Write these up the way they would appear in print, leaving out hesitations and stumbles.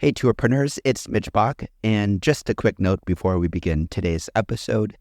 Hey, tourpreneurs, it's Mitch Bach, and just a quick note before we begin today's episode.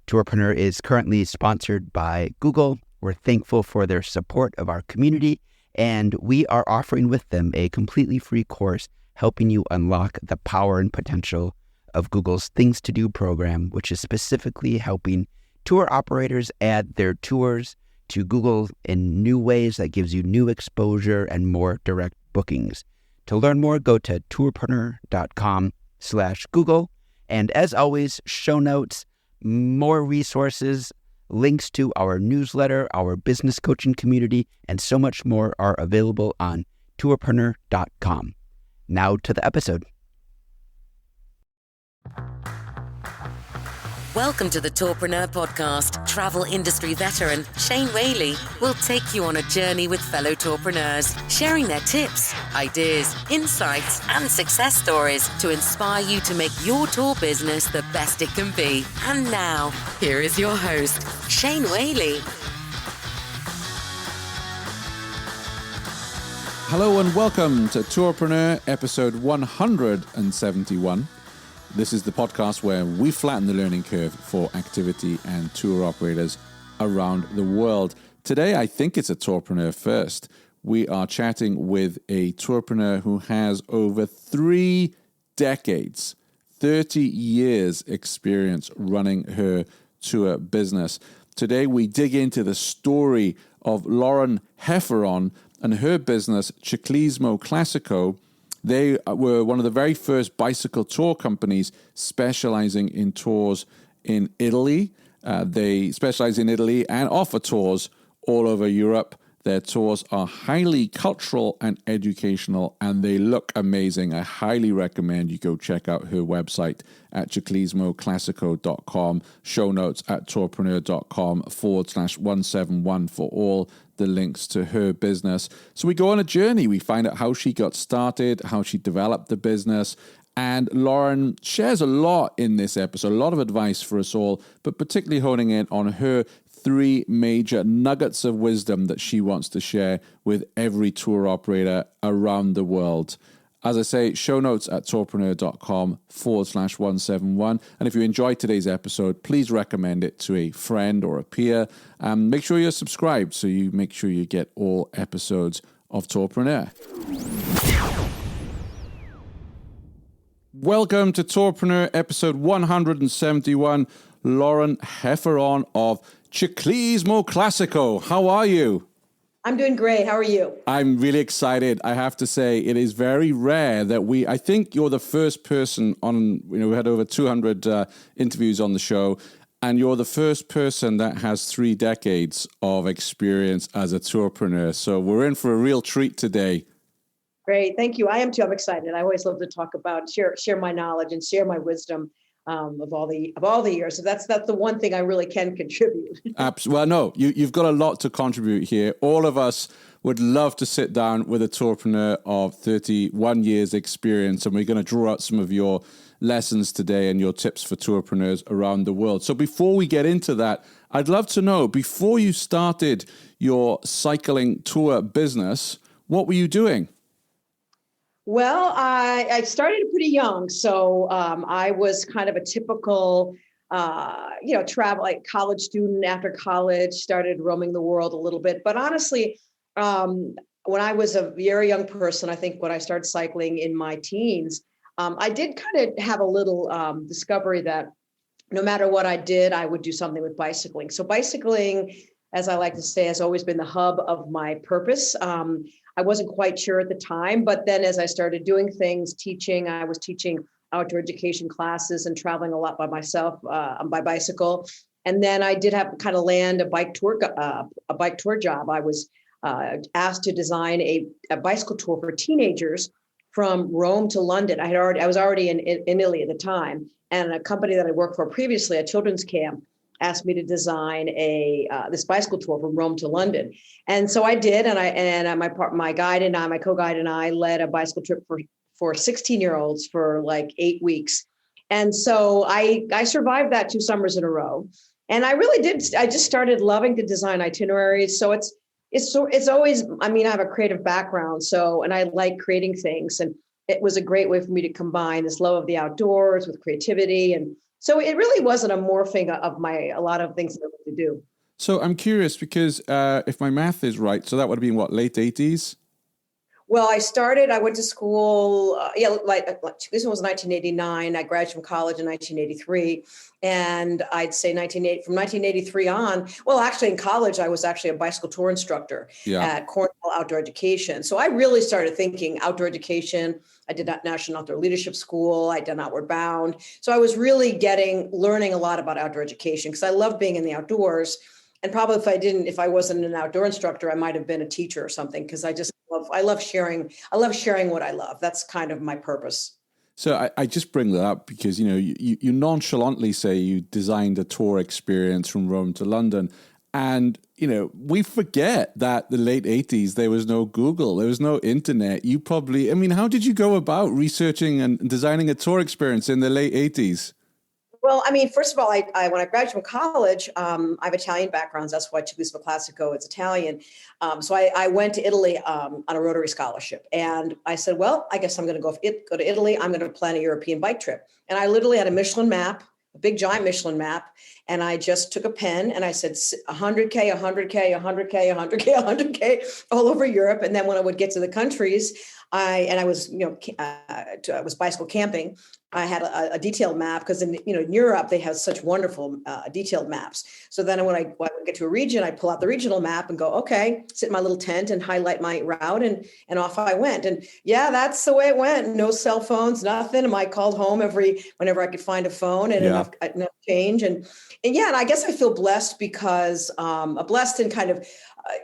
Tourpreneur is currently sponsored by Google. We're thankful for their support of our community, and we are offering with them a completely free course helping you unlock the power and potential of Google's Things to Do program, which is specifically helping tour operators add their tours to Google in new ways that gives you new exposure and more direct bookings. To learn more, go to tourpreneur.com/Google. And as always, show notes, more resources, links to our newsletter, our business coaching community, and so much more are available on tourpreneur.com. Now to the episode. Welcome to the Tourpreneur Podcast. Travel industry veteran Shane Whaley will take you on a journey with fellow tourpreneurs, sharing their tips, ideas, insights, and success stories to inspire you to make your tour business the best it can be. And now, here is your host, Shane Whaley. Hello and welcome to Tourpreneur episode 171. This is the podcast where we flatten the learning curve for activity and tour operators around the world. Today, I think it's a tourpreneur first. We are chatting with a tourpreneur who has over 3 decades, 30 years experience running her tour business. Today, we dig into the story of Lauren Hefferon and her business, Ciclismo Classico. They were one of the very first bicycle tour companies specializing in tours in Italy. They specialize in Italy and offer tours all over Europe. Their tours are highly cultural and educational, and they look amazing. I highly recommend you go check out her website at ciclismoclassico.com. Show notes at tourpreneur.com/171 for all the links to her business. So we go on a journey. We find out how she got started, how she developed the business. And Lauren shares a lot in this episode, a lot of advice for us all, but particularly honing in on her 3 major nuggets of wisdom that she wants to share with every tour operator around the world. As I say, show notes at tourpreneur.com/171. And if you enjoyed today's episode, please recommend it to a friend or a peer. Make sure you're subscribed so you make sure you get all episodes of Tourpreneur. Welcome to Tourpreneur episode 171. Lauren Hefferon of Ciclismo Classico. How are you? I'm doing great. How are you? I'm really excited. I have to say, it is very rare that I think you're the first person on, we had over 200 interviews on the show, and you're the first person that has 3 decades of experience as a tourpreneur. So we're in for a real treat today. Great. Thank you. I am too. I'm excited. I always love to talk about, share my knowledge and share my wisdom of all the years. So that's the one thing I really can contribute. Absolutely. Well, no, you've got a lot to contribute here. All of us would love to sit down with a tourpreneur of 31 years experience, and we're going to draw out some of your lessons today and your tips for tourpreneurs around the world. So before we get into that, I'd love to know, before you started your cycling tour business, what were you doing? Well, I started pretty young. So I was kind of a typical, travel, like college student. After college, started roaming the world a little bit. But honestly, when I was a very young person, I think when I started cycling in my teens, I did kind of have a little discovery that no matter what I did, I would do something with bicycling. So bicycling, as I like to say, has always been the hub of my purpose. I wasn't quite sure at the time, but then as I started doing things, I was teaching outdoor education classes and traveling a lot by myself by bicycle. And then I did have kind of land a bike tour job. I was asked to design a bicycle tour for teenagers from Rome to London. I was already in Italy at the time, and a company that I worked for previously, a children's camp, asked me to design this bicycle tour from Rome to London. And so I did, and my co-guide and I led a bicycle trip for 16-year-olds for like 8 weeks. And so I survived that 2 summers in a row. And I really did. I just started loving to design itineraries. So it's always, I have a creative background. So, and I like creating things. And it was a great way for me to combine this love of the outdoors with creativity. And so it really wasn't a morphing of a lot of things that I like to do. So I'm curious because if my math is right, so that would have been what, late 80s? Well, I went to school, this was 1989. I graduated from college in 1983. And I'd say from 1983 on, well, actually in college, I was actually a bicycle tour instructor Yeah. at Cornell Outdoor Education. So I really started thinking outdoor education. I did National Outdoor Leadership School. I did Outward Bound. So I was really learning a lot about outdoor education because I love being in the outdoors. And probably if I wasn't an outdoor instructor, I might have been a teacher or something because I love sharing. I love sharing what I love. That's kind of my purpose. So I just bring that up because, you nonchalantly say you designed a tour experience from Rome to London. And, we forget that the late 80s, there was no Google, there was no internet. How did you go about researching and designing a tour experience in the late 80s? Well, first of all, when I graduated from college, I have Italian backgrounds. That's why Turismo Classico is Italian. So I went to Italy on a Rotary scholarship. And I said, well, I guess I'm going to go to Italy. I'm going to plan a European bike trip. And I literally had a Michelin map, a big giant Michelin map. And I just took a pen and I said 100K, 100K, 100K, 100K, 100K all over Europe. And then when I would get to the countries, I was bicycle camping. I had a detailed map because in Europe they have such wonderful detailed maps. So then when I would get to a region, I pull out the regional map and go, okay, sit in my little tent and highlight my route, and off I went. And yeah, that's the way it went. No cell phones, nothing. I called home whenever I could find a phone and enough change. And I guess I feel blessed because blessed in kind of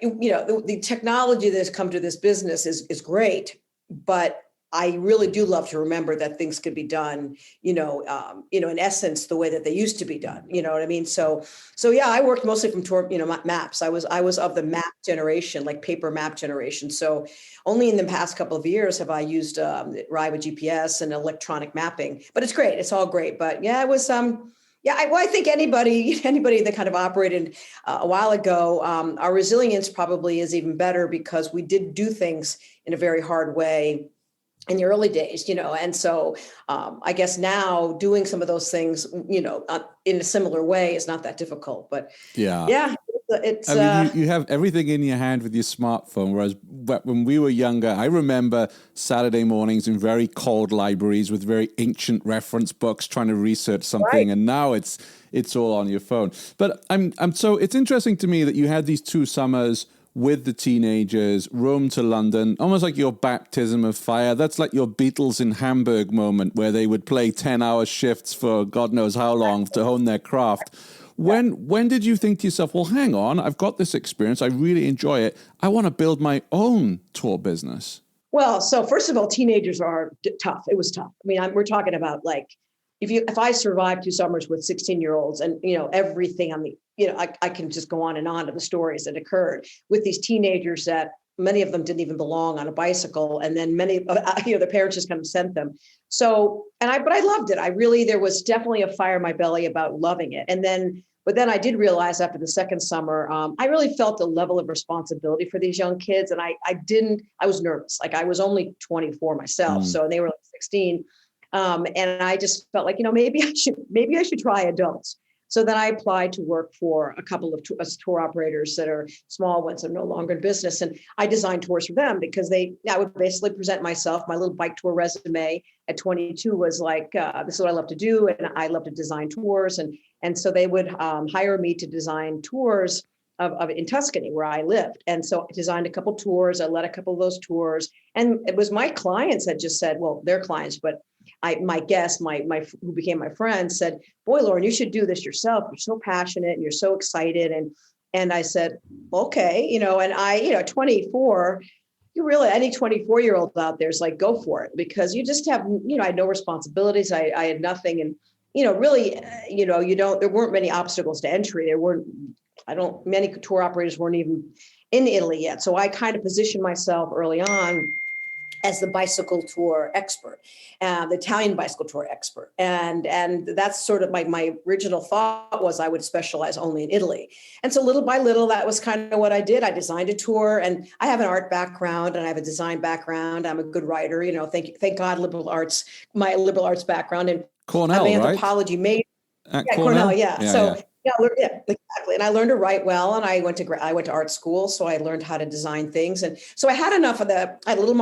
the technology that has come to this business is great, but I really do love to remember that things could be done, in essence, the way that they used to be done. You know what I mean? So yeah, I worked mostly from tour, maps. I was of the map generation, like paper map generation. So only in the past couple of years have I used Ride with GPS and electronic mapping. But it's great. It's all great. But yeah, it was I think anybody that kind of operated a while ago, our resilience probably is even better because we did do things in a very hard way in the early days, and so I guess now doing some of those things, in a similar way is not that difficult. But yeah, it's. You have everything in your hand with your smartphone, whereas when we were younger, I remember Saturday mornings in very cold libraries with very ancient reference books trying to research something, right. And now it's all on your phone. But so it's interesting to me that you had these 2 summers with the teenagers, Rome to London, almost like your baptism of fire. That's like your Beatles in Hamburg moment where they would play 10-hour shifts for God knows how long to hone their craft. When did you think to yourself, well, hang on, I've got this experience, I really enjoy it, I want to build my own tour business? Well, so first of all, teenagers are tough. It was tough. We're talking about like, if I survived 2 summers with 16-year-olds and, everything on the, I can just go on and on to the stories that occurred with these teenagers that many of them didn't even belong on a bicycle. And then many, their parents just kind of sent them. So, but I loved it. There was definitely a fire in my belly about loving it. But then I did realize after the second summer, I really felt a level of responsibility for these young kids. And I was nervous. Like I was only 24 myself. So they were like 16. And I just felt like, maybe I should try adults. So then I applied to work for a couple of tour operators that are small ones that are no longer in business. And I designed tours for them because I would basically present myself. My little bike tour resume at 22 was like, this is what I love to do. And I love to design tours. And so they would hire me to design tours of in Tuscany where I lived. And so I designed a couple tours. I led a couple of those tours. And it was my clients that just said, well, their clients, but my guest, who became my friend said, boy, Lauren, you should do this yourself. You're so passionate and you're so excited. And I said, okay, and I, 24, any 24-year-old out there is like, go for it because you just have, I had no responsibilities. I had nothing. And, really, there weren't many obstacles to entry. Many tour operators weren't even in Italy yet. So I kind of positioned myself early on as the bicycle tour expert, the Italian bicycle tour expert. And that's sort of my original thought was I would specialize only in Italy. And so little by little, that was kind of what I did. I designed a tour, and I have an art background and I have a design background. I'm a good writer, thank God, my liberal arts background, and Cornell, I'm an right? anthropology major. At Cornell, Yeah, so. yeah. Yeah, exactly. And I learned to write well, and I went to art school, so I learned how to design things. And so I had enough of I had a little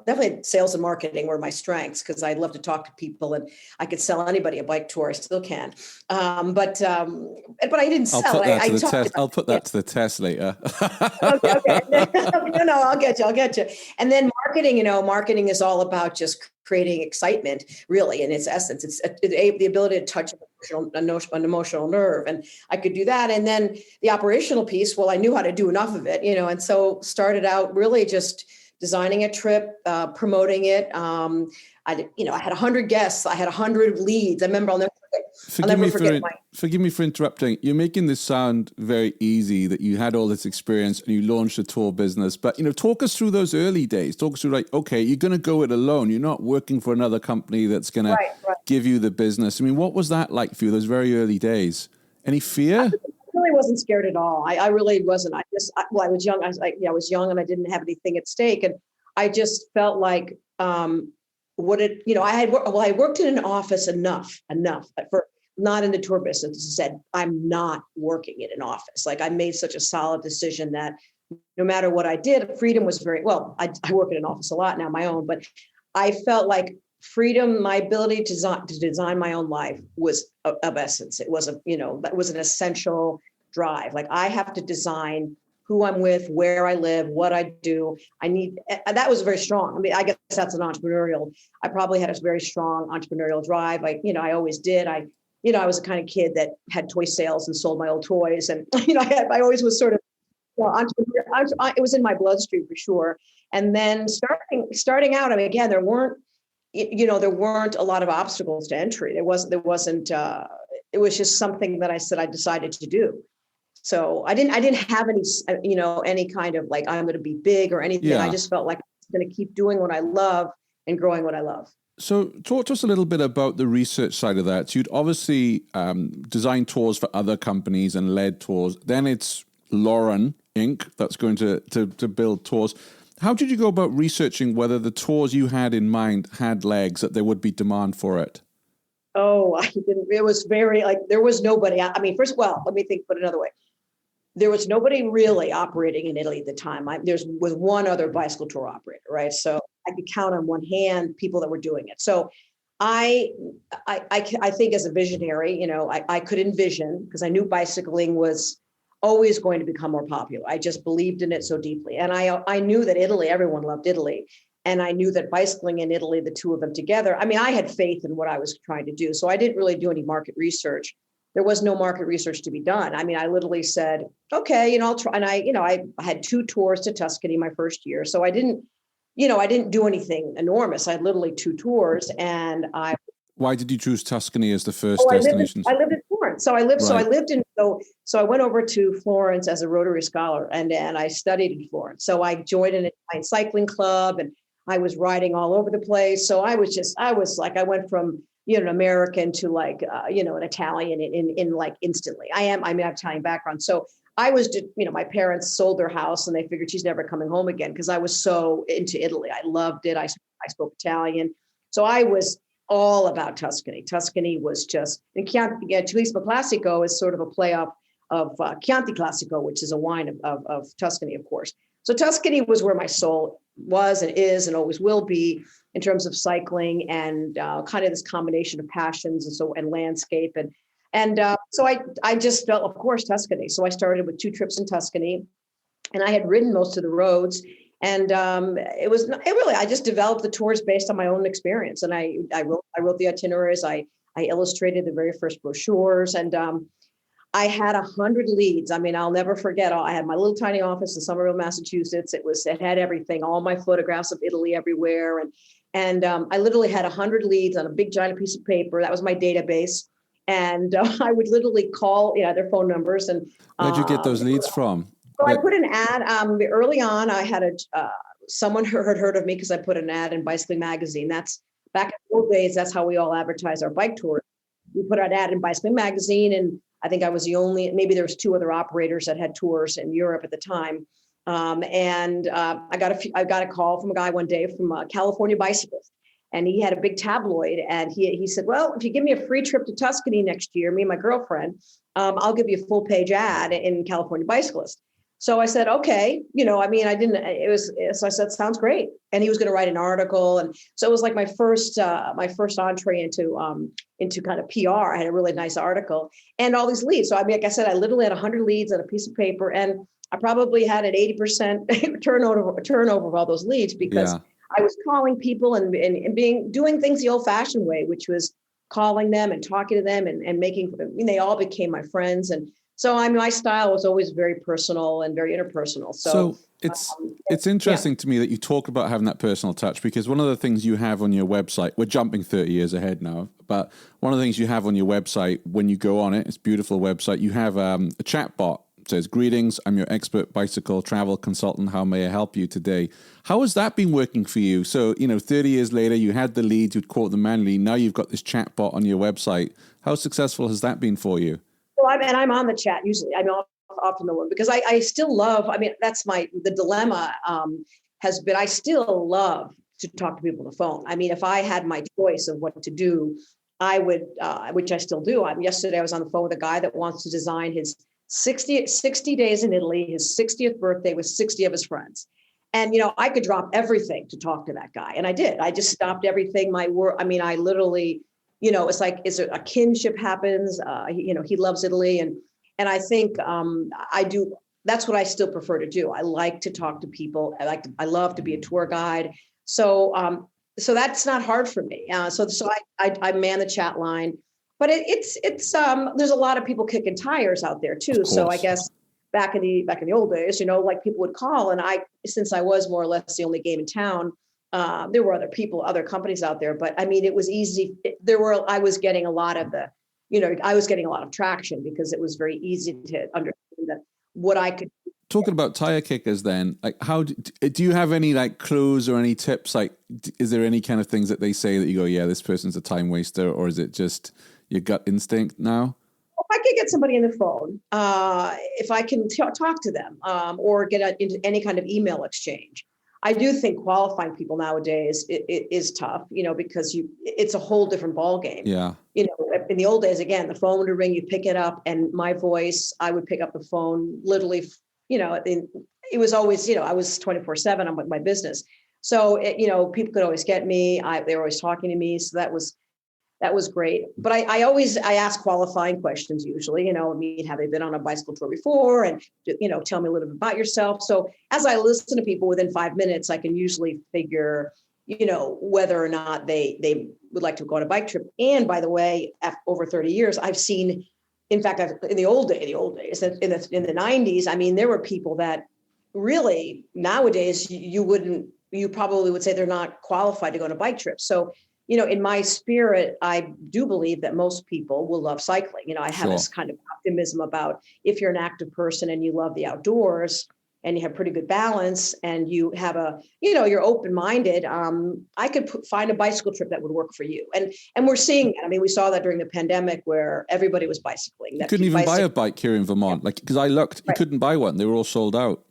definitely sales and marketing were my strengths, because I love to talk to people, and I could sell anybody a bike tour. I still can. But I didn't sell. I'll put that to the test later. Okay. No, I'll get you. And then marketing is all about just creating excitement, really, in its essence. It's the ability to touch an emotional nerve, and I could do that. And then the operational piece, well, I knew how to do enough of it, and so started out really just designing a trip, promoting it. I had 100 guests, I had 100 leads. I remember, I'll never forget. Forgive me for interrupting. You're making this sound very easy, that you had all this experience and you launched a tour business. But, talk us through those early days. Talk us through, okay, you're going to go it alone. You're not working for another company that's going to give you the business. I mean, what was that like for you, those very early days? Any fear? I really wasn't scared at all. I really wasn't. I was young. I was young, and I didn't have anything at stake. And I just felt like, I worked in an office enough for, not in the tour business, said I'm not working in an office. Like, I made such a solid decision that no matter what I did, freedom was very well. I work in an office a lot now, my own, but I felt like freedom, my ability to design my own life was of essence. It was that was an essential drive. Like, I have to design who I'm with, where I live, what I do. That was very strong. I mean, I guess that's I probably had a very strong entrepreneurial drive. I always did. I was the kind of kid that had toy sales and sold my old toys. And, I always was sort of entrepreneur. It was in my bloodstream for sure. And then starting out, I mean, again, there weren't a lot of obstacles to entry. There wasn't, it was just something that I decided to do. So I didn't have any kind of like, I'm going to be big or anything. Yeah. I just felt like I was going to keep doing what I love and growing what I love. So talk to us a little bit about the research side of that. So you'd obviously designed tours for other companies and led tours. Then it's Lauren Inc. that's going to build tours. How did you go about researching whether the tours you had in mind had legs, that there would be demand for it? Oh, I didn't. It was very there was nobody. I mean, first, well, let me put it another way. There was nobody really operating in Italy at the time. There was one other bicycle tour operator, right? So I could count on one hand people that were doing it. So I think as a visionary, I could envision, because I knew bicycling was always going to become more popular. I just believed in it so deeply. And I knew that everyone loved Italy. And I knew that bicycling in Italy, the two of them together, I mean, I had faith in what I was trying to do. So I didn't really do any market research. There was no market research to be done. I mean, I literally said, okay, I'll try. And I had 2 tours to Tuscany my first year. So I didn't do anything enormous. I had literally 2 tours, and Why did you choose Tuscany as the first destination? I lived in Florence. So I went over to Florence as a Rotary scholar, and I studied in Florence. So I joined an Italian cycling club, and I was riding all over the place. So I I went from, an American to an Italian in like instantly. I have Italian background. So I was, my parents sold their house and they figured she's never coming home again, because I was so into Italy. I loved it. I spoke Italian. So I was all about Tuscany. Tuscany was just, and Turismo Classico is sort of a play off of Chianti Classico, which is a wine of Tuscany, of course. So Tuscany was where my soul was and is and always will be, in terms of cycling and kind of this combination of passions and landscape. And so I just felt, of course, Tuscany. So I started with 2 trips in Tuscany, and I had ridden most of the roads. And I just developed the tours based on my own experience. And I wrote the itineraries. I illustrated the very first brochures, and I had 100 leads. I mean, I'll never forget. I had my little tiny office in Somerville, Massachusetts. It had everything, all my photographs of Italy everywhere. And I literally had 100 leads on a big giant piece of paper. That was my database. And I would literally call their phone numbers. And where'd you get those leads from? So I put an ad early on. I had someone heard of me because I put an ad in Bicycling Magazine. That's back in the old days. That's how we all advertise our bike tours. We put an ad in Bicycling Magazine, and I think I was the only, maybe there was two other operators that had tours in Europe at the time. I got a call from a guy one day from a California bicyclist, and he had a big tabloid, and he said, well, if you give me a free trip to Tuscany next year, me and my girlfriend, I'll give you a full page ad in California Bicyclist. So I said, okay, so I said, sounds great. And he was going to write an article. And so it was like my first entree into kind of PR. I had a really nice article and all these leads. So I mean, like I said, I literally had 100 leads on a piece of paper, and I probably had an 80% turnover of all those leads because I was calling people and doing things the old fashioned way, which was calling them and talking to them and they all became my friends. And so my style was always very personal and very interpersonal. So it's interesting to me that you talk about having that personal touch, because one of the things you have on your website, we're jumping 30 years ahead now, but one of the things you have on your website when you go on it, it's a beautiful website, you have a chat bot. It says, greetings, I'm your expert bicycle travel consultant. How may I help you today? How has that been working for you? So, 30 years later, you had the leads, you'd quote them manually. Now you've got this chat bot on your website. How successful has that been for you? Well, I'm on the chat usually. I'm often the one because I still love, that's the dilemma has been, I still love to talk to people on the phone. I mean, if I had my choice of what to do, I would, which I still do. Yesterday I was on the phone with a guy that wants to design his 60 days in Italy, his 60th birthday with 60 of his friends. And, I could drop everything to talk to that guy. And I did. I just stopped everything. My work. I literally, it's like, is it a kinship happens? He loves Italy. And I think I do. That's what I still prefer to do. I like to talk to people. I love to be a tour guide. So that's not hard for me. So I man the chat line. But it's there's a lot of people kicking tires out there too. So I guess back in the old days, like people would call, and since I was more or less the only game in town, there were other companies out there. But it was easy. I was getting a lot of traction because it was very easy to understand that what I could. Talking about tire kickers, then, like, how do you have any like clues or any tips? Like, is there any kind of things that they say that you go, yeah, this person's a time waster, or is it just your gut instinct now? If I could get somebody on the phone, if I can talk to them or get into any kind of email exchange, I do think qualifying people nowadays is tough, because it's a whole different ball game. Yeah. In the old days, again, the phone would ring, you pick it up, and my voice, I would pick up the phone literally. It was always, I was 24/7 on my business, so people could always get me. They were always talking to me, so that was great. But I ask qualifying questions usually, have they been on a bicycle tour before? And, tell me a little bit about yourself. So as I listen to people within 5 minutes, I can usually figure, whether or not they would like to go on a bike trip. And by the way, after over 30 years, I've seen, in fact, in the old days, in the 90s, there were people that really nowadays you probably would say they're not qualified to go on a bike trip. So, in my spirit, I do believe that most people will love cycling. I have this kind of optimism about if you're an active person and you love the outdoors and you have pretty good balance and you have you're open-minded, I could find a bicycle trip that would work for you. And we're seeing that. We saw that during the pandemic where everybody was bicycling. You couldn't even buy a bike here in Vermont. Because I looked, you couldn't buy one. They were all sold out.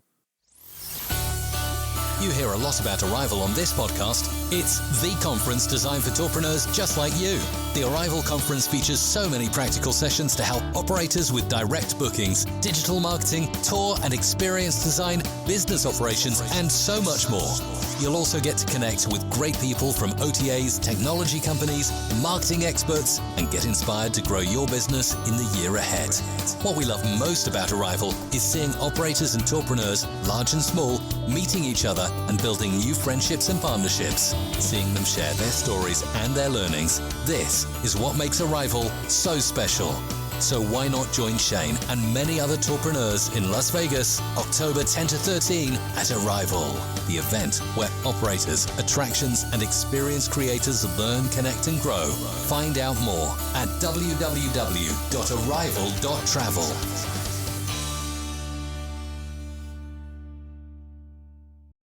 You hear a lot about Arrival on this podcast. It's the conference designed for tourpreneurs just like you. The Arrival conference features so many practical sessions to help operators with direct bookings, digital marketing, tour and experience design, business operations, and so much more. You'll also get to connect with great people from OTAs, technology companies, marketing experts, and get inspired to grow your business in the year ahead. What we love most about Arrival is seeing operators and tourpreneurs, large and small, meeting each other and building new friendships and partnerships, seeing them share their stories and their learnings. This is what makes Arrival so special. So why not join Shane and many other tourpreneurs in Las Vegas, October 10 to 13 at Arrival, the event where operators, attractions, and experience creators learn, connect, and grow. Find out more at www.arrival.travel.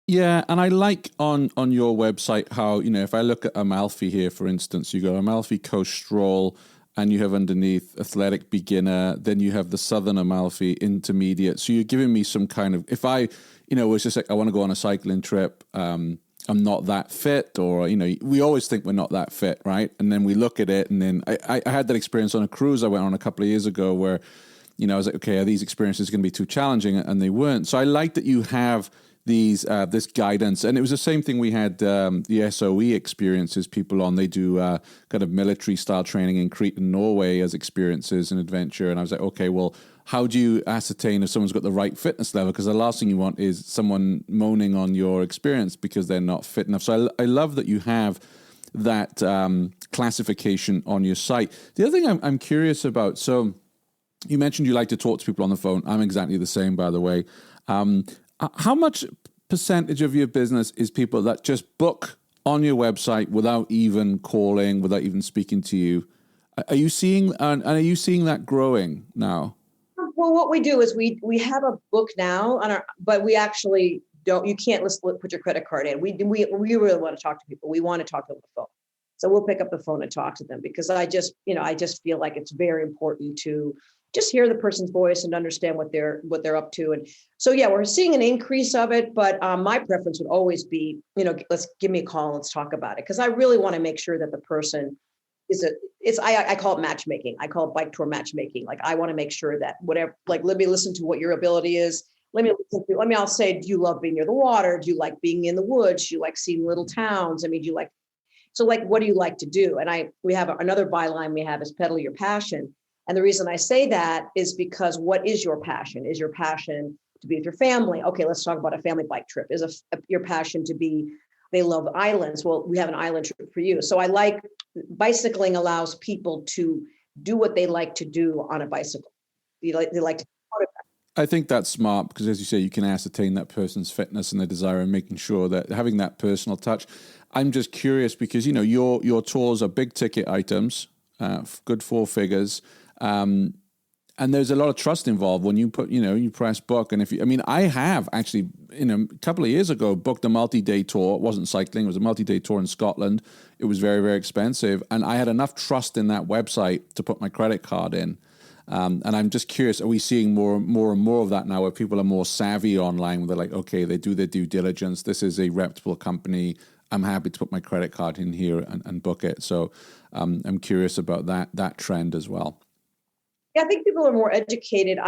Yeah, and I like on your website how, if I look at Amalfi here, for instance, you go Amalfi Coast Stroll, and you have underneath Athletic Beginner, then you have the Southern Amalfi Intermediate. So you're giving me some kind of, if I, was just like, I want to go on a cycling trip, I'm not that fit, or, we always think we're not that fit, right? And then we look at it, and then I had that experience on a cruise I went on a couple of years ago where, I was like, okay, are these experiences going to be too challenging? And they weren't. So I like that you have this guidance, and it was the same thing. We had the SOE experiences people on. They do kind of military style training in Crete and Norway as experiences and adventure. And I was like, okay, well, how do you ascertain if someone's got the right fitness level? Because the last thing you want is someone moaning on your experience because they're not fit enough. So I love that you have that classification on your site. The other thing I'm curious about, so you mentioned you like to talk to people on the phone. I'm exactly the same, by the way. How much percentage of your business is people that just book on your website without even calling, without even speaking to you? Are you seeing that growing now? Well, what we do is we have a book now on but we actually don't. You can't put your credit card in. We really want to talk to people. We want to talk to them on the phone, so we'll pick up the phone and talk to them because I just feel like it's very important to just hear the person's voice and understand what they're up to. And so, yeah, we're seeing an increase of it, but my preference would always be, let's give me a call, let's talk about it. Cause I really want to make sure that the person I call it matchmaking. I call it bike tour matchmaking. Like I want to make sure that whatever, like, let me listen to what your ability is. I'll say, do you love being near the water? Do you like being in the woods? Do you like seeing little towns? I mean, what do you like to do? And we have another byline we have is pedal your passion. And the reason I say that is because what is your passion? Is your passion to be with your family? Okay, let's talk about a family bike trip. Is your passion to be, they love islands. Well, we have an island trip for you. So I like bicycling allows people to do what they like to do on a bicycle. They like to. I think that's smart because, as you say, you can ascertain that person's fitness and their desire and making sure that having that personal touch. I'm just curious because, your tours are big ticket items, good 4 figures. And there's a lot of trust involved when you put, you press book. And I have actually, a couple of years ago, booked a multi-day tour. It wasn't cycling. It was a multi-day tour in Scotland. It was very, very expensive. And I had enough trust in that website to put my credit card in. And I'm just curious, are we seeing more and more of that now where people are more savvy online where they're like, okay, they do their due diligence. This is a reputable company. I'm happy to put my credit card in here and book it. So I'm curious about that trend as well. Yeah, I think people are more educated.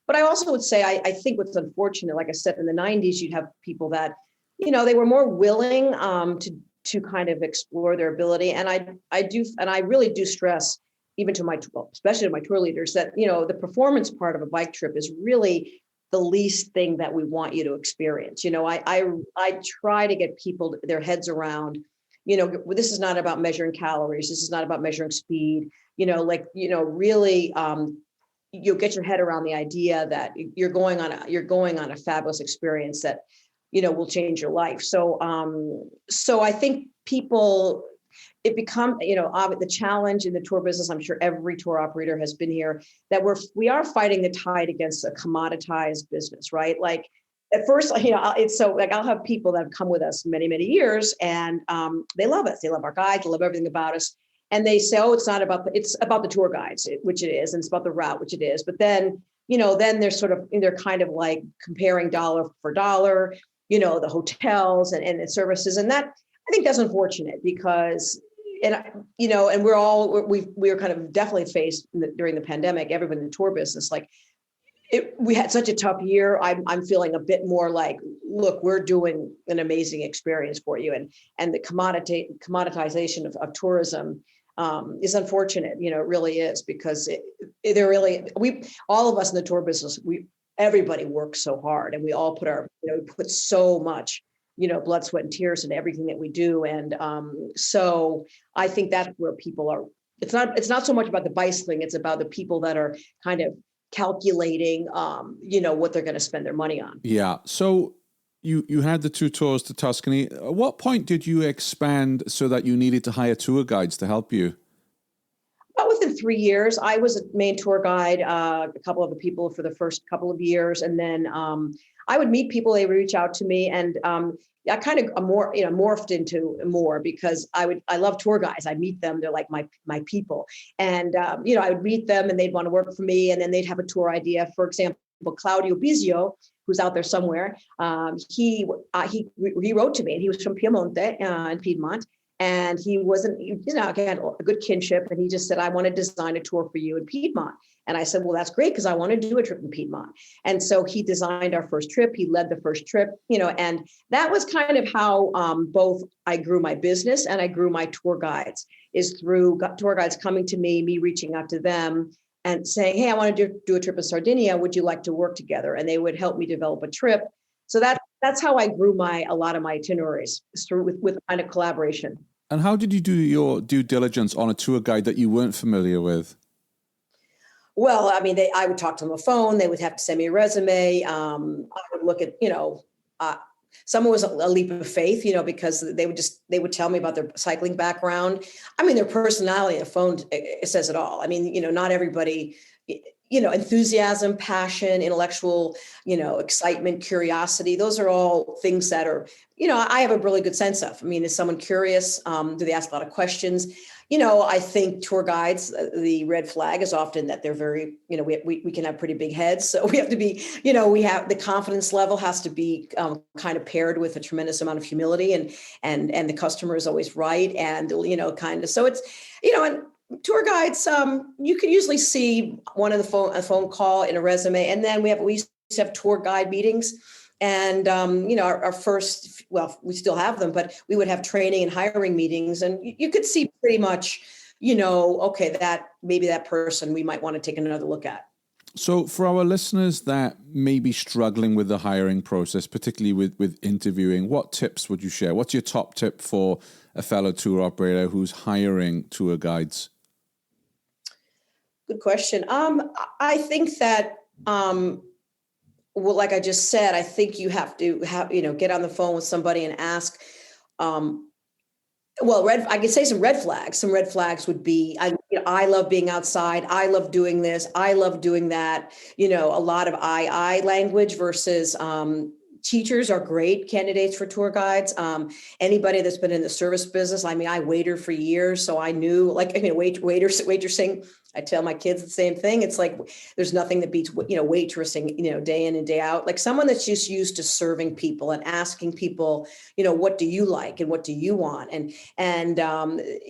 But I also would say, I think what's unfortunate, like I said, in the 90s, you'd have people that, they were more willing to kind of explore their ability. And I really do stress, even to especially to my tour leaders, that, the performance part of a bike trip is really the least thing that we want you to experience. I try to get people their heads around, this is not about measuring calories. This is not about measuring speed. Really, you'll get your head around the idea that you're going on a fabulous experience that, will change your life. So I think it becomes, the challenge in the tour business. I'm sure every tour operator has been here that we are fighting the tide against a commoditized business, right? Like at first, it's so like I'll have people that have come with us many, many years and they love us. They love our guides. They love everything about us. And they say, oh, it's about the tour guides, which it is, and it's about the route, which it is. But then, then they're kind of like comparing dollar for dollar, the hotels and the services. And that, I think that's unfortunate because, and we're kind of definitely faced during the pandemic, everyone in the tour business, like we had such a tough year. I'm feeling a bit more like, look, we're doing an amazing experience for you. And the commoditization of tourism, is unfortunate, it really is, because all of us in the tour business, everybody works so hard and we all put so much, blood, sweat, and tears into everything that we do. And so I think that's where people are, it's not so much about the bicycling, it's about the people that are kind of calculating, what they're going to spend their money on. Yeah. So you had the 2 tours to Tuscany. At what point did you expand so that you needed to hire tour guides to help you? About within 3 years. I was a main tour guide, a couple of the people for the first couple of years. And then I would meet people, they would reach out to me, and I kind of morphed into more because I love tour guides. I meet them, they're like my people. And I would meet them and they'd want to work for me, and then they'd have a tour idea. For example, Claudio Bizio, who's out there somewhere, he wrote to me, and he was from Piemonte, in Piedmont. And he had a good kinship. And he just said, I want to design a tour for you in Piedmont. And I said, well, that's great, because I want to do a trip in Piedmont. And so he designed our first trip. He led the first trip, and that was kind of how both I grew my business and I grew my tour guides, is through tour guides coming to me reaching out to them and saying, hey, I want to do a trip in Sardinia. Would you like to work together? And they would help me develop a trip. So that's how I grew a lot of my itineraries, through with kind of collaboration. And how did you do your due diligence on a tour guide that you weren't familiar with? Well, I mean, I would talk to them on the phone. They would have to send me a resume. I would look at, someone was a leap of faith, because they would tell me about their cycling background. I mean, their personality on the phone, it says it all. I mean, not everybody, enthusiasm, passion, intellectual, excitement, curiosity. Those are all things that are, I have a really good sense of. I mean, is someone curious? Do they ask a lot of questions? I think tour guides, the red flag is often that they're very, we can have pretty big heads. So we have to be, we have the confidence level has to be kind of paired with a tremendous amount of humility, and the customer is always right. And, kind of, so it's, and tour guides, you can usually see one of a phone call in a resume. And then we used to have tour guide meetings. And, our first, well, we still have them, but we would have training and hiring meetings, and you could see pretty much, okay, that person we might want to take another look at. So for our listeners that may be struggling with the hiring process, particularly with interviewing, what tips would you share? What's your top tip for a fellow tour operator who's hiring tour guides? Good question. I think that, well, like I just said, I think you have to get on the phone with somebody and ask, I could say some red flags. Some red flags would be, I love being outside. I love doing this. I love doing that. A lot of I language versus, teachers are great candidates for tour guides. Anybody that's been in the service business. I mean, I waited for years, so I knew, waitressing. I tell my kids the same thing. It's like, there's nothing that beats, waitressing, day in and day out. Like someone that's just used to serving people and asking people, what do you like and what do you want? And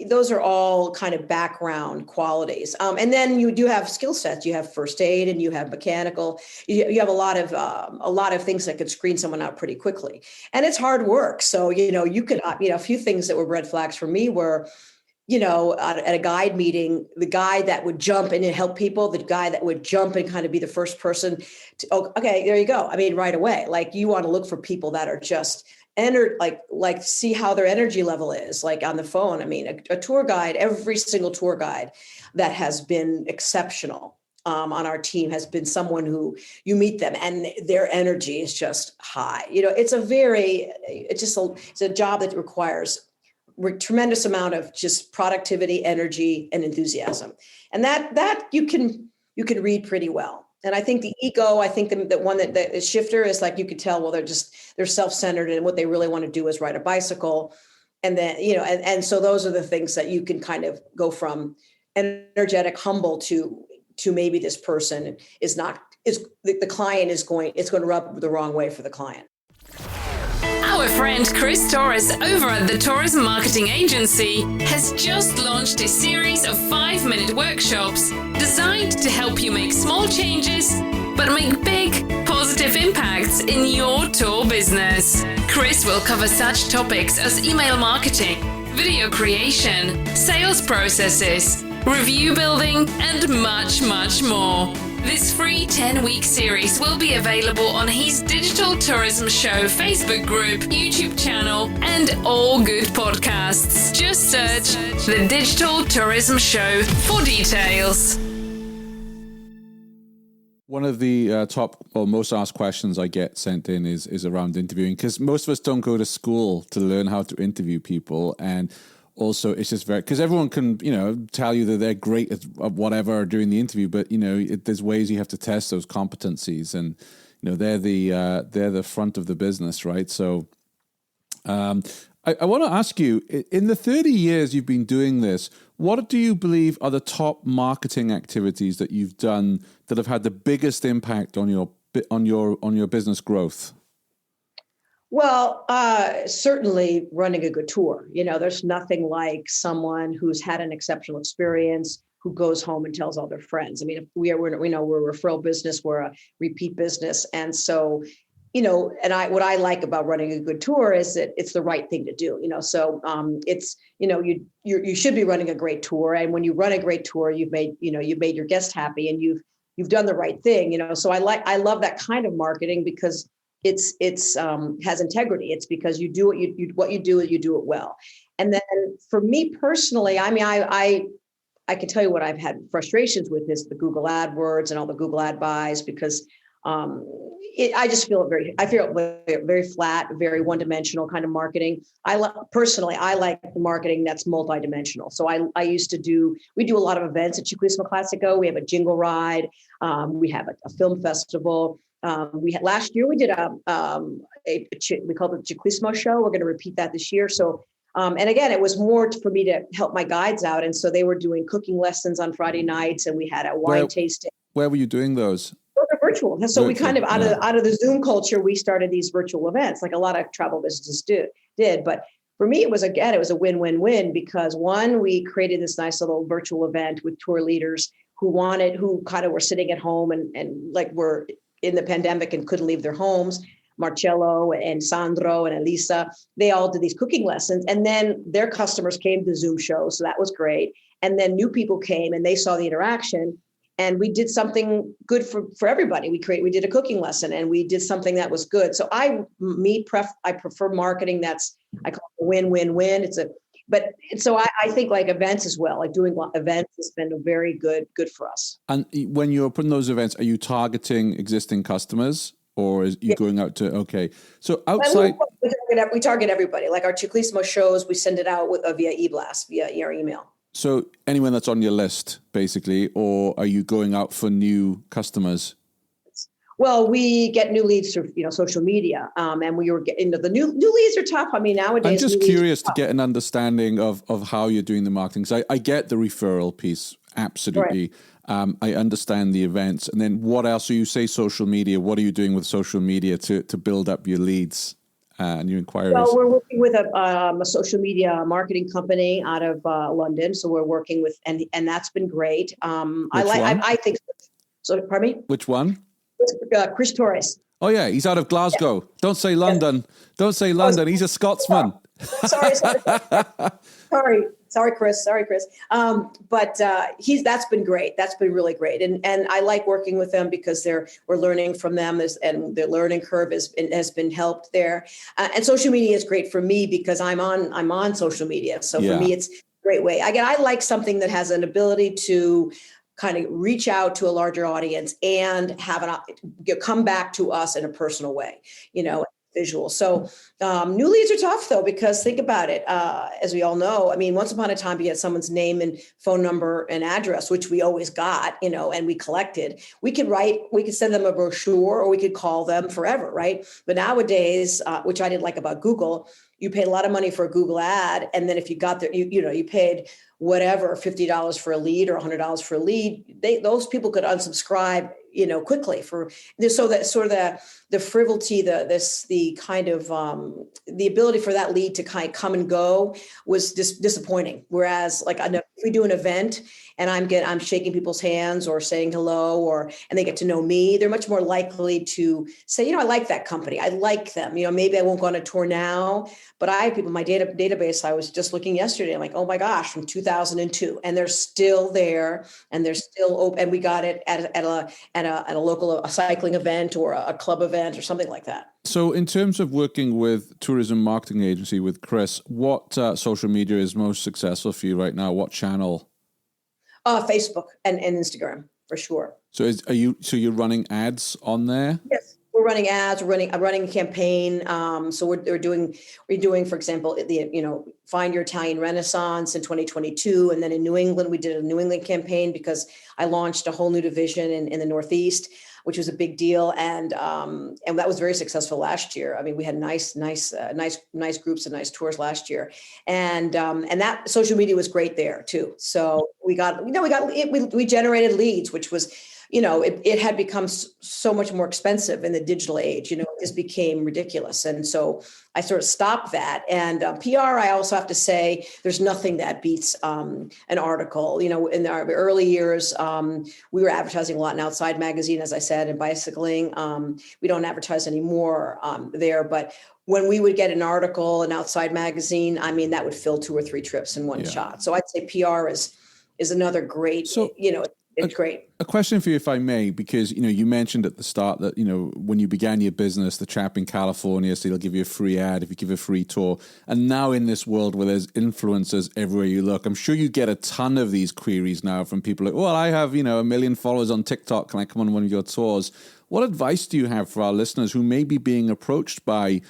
those are all kind of background qualities. And then you do have skill sets. You have first aid and you have mechanical. You have a lot of things that could screen someone out pretty quickly. And it's hard work. So, you could, a few things that were red flags for me were, at a guide meeting, the guy that would jump in and help people, the guy that would jump and kind of be the first person to, okay, there you go. I mean, right away, like you want to look for people that are just like see how their energy level is, like on the phone. I mean, a tour guide, every single tour guide that has been exceptional on our team has been someone who you meet them and their energy is just high. It's a job that requires tremendous amount of just productivity, energy, and enthusiasm. And that you can read pretty well. And I think the ego, the one that the shifter is like, you could tell, well, they're self-centered and what they really want to do is ride a bicycle. And then, and so those are the things that you can kind of go from energetic, humble to maybe this person the client it's going to rub the wrong way for the client. Our friend Chris Torres over at the Tourism Marketing Agency has just launched a series of 5-minute workshops designed to help you make small changes but make big, positive impacts in your tour business. Chris will cover such topics as email marketing, video creation, sales processes, review building, and much, much more. This free 10-week series will be available on his Digital Tourism Show Facebook group, YouTube channel, and all good podcasts. Just search the Digital Tourism Show for details. One of the most asked questions I get sent in is around interviewing, because most of us don't go to school to learn how to interview people. And also it's just very, because everyone can, tell you that they're great at whatever during the interview, but there's ways you have to test those competencies, and they're the front of the business, right? So I want to ask you, in the 30 years you've been doing this, what do you believe are the top marketing activities that you've done that have had the biggest impact on your business growth? Well, certainly running a good tour. There's nothing like someone who's had an exceptional experience who goes home and tells all their friends. I mean, we know we're a referral business, we're a repeat business, and so, what I like about running a good tour is that it's the right thing to do. So it's you should be running a great tour, and when you run a great tour, you've made your guest happy, and you've done the right thing. So I love that kind of marketing because it's has integrity. It's because you do what you do it well. And then for me personally, I mean, I can tell you what I've had frustrations with is the Google AdWords and all the Google ad buys, because I just feel very flat, very one-dimensional kind of marketing. Personally, I like marketing that's multi-dimensional. So we do a lot of events at Ciclismo Classico. We have a jingle ride. We have a film festival. Last year we did we called it the Ciclismo show. We're going to repeat that this year. So, and again, it was more for me to help my guides out. And so they were doing cooking lessons on Friday nights, and we had a wine tasting. Where were you doing those? Virtual. So we kind of out of the Zoom culture, we started these virtual events like a lot of travel businesses did. But for me, it was a win-win-win, because one, we created this nice little virtual event with tour leaders who kind of were sitting at home and like were in the pandemic and couldn't leave their homes. Marcello and Sandro and Elisa, they all did these cooking lessons, and then their customers came to Zoom shows. So that was great. And then new people came and they saw the interaction, and we did something good for everybody. We did a cooking lesson, and we did something that was good. So I prefer marketing I call it a win-win-win. So I think like events as well, like doing events has been very good for us. And when you're putting those events, are you targeting existing customers, or is you going out to, okay. So outside. We target everybody. Like our Ciclismo shows, we send it out via e-blast, via your email. So anyone that's on your list, basically, or are you going out for new customers? Well, we get new leads through, social media, and we were getting the new leads are tough. I mean, nowadays. I'm just curious to get an understanding of how you're doing the marketing. So I get the referral piece, absolutely. Right. I understand the events, and then what else? So you say social media. What are you doing with social media to build up your leads and your inquiries? Well, we're working with a social media marketing company out of London. So we're working with, and that's been great. I think so. Pardon me? Which one? Chris Torres. Oh yeah, he's out of Glasgow. Yeah. Don't say London. Yeah. Don't say London. He's a Scotsman. Sorry, Chris. But that's been great. That's been really great, and I like working with them because we're learning from them, and the learning curve has been helped there. And social media is great for me because I'm on social media. So for me, it's a great way. I like something that has an ability to kind of reach out to a larger audience and have come back to us in a personal way, visual. So new leads are tough though, because think about it. As we all know, I mean, once upon a time, you had someone's name and phone number and address, which we always got, and we collected. We could send them a brochure, or we could call them forever, right? But nowadays, which I didn't like about Google, you paid a lot of money for a Google ad, and then if you got there, you paid whatever, $50 for a lead or $100 for a lead. Those people could unsubscribe, quickly so that sort of the frivolity, the kind of the ability for that lead to kind of come and go was disappointing. Whereas like if we do an event and I'm shaking people's hands or saying hello, and they get to know me, they're much more likely to say, I like that company. I like them. Maybe I won't go on a tour now, but I have people in my database. I was just looking yesterday. I'm like, oh my gosh, from 2002, and they're still there, and they're still open. And we got it at a local cycling event or a club event or something like that. So in terms of working with tourism marketing agency with Chris, what social media is most successful for you right now? What channel? Facebook and Instagram for sure. So you're running ads on there? Yes. we're running ads, I'm running a campaign. So we're doing, for example, Find Your Italian Renaissance in 2022. And then in New England, we did a New England campaign because I launched a whole new division in the Northeast, which was a big deal. And that was very successful last year. I mean, we had nice groups and nice tours last year. And that social media was great there too. So we generated leads, which was, it had become so much more expensive in the digital age. It just became ridiculous. And so I sort of stopped that. And PR, I also have to say, there's nothing that beats an article. In our early years, we were advertising a lot in Outside Magazine, as I said, and bicycling. We don't advertise anymore there, but when we would get an article in Outside Magazine, I mean, that would fill 2 or 3 trips in one shot. So I'd say PR is another great, it's great. A question for you, if I may, because, you mentioned at the start that, when you began your business, the chap in California said he'll give you a free ad if you give a free tour. And now in this world where there's influencers everywhere you look, I'm sure you get a ton of these queries now from people like, well, I have, 1 million followers on TikTok. Can I come on one of your tours? What advice do you have for our listeners who may be being approached by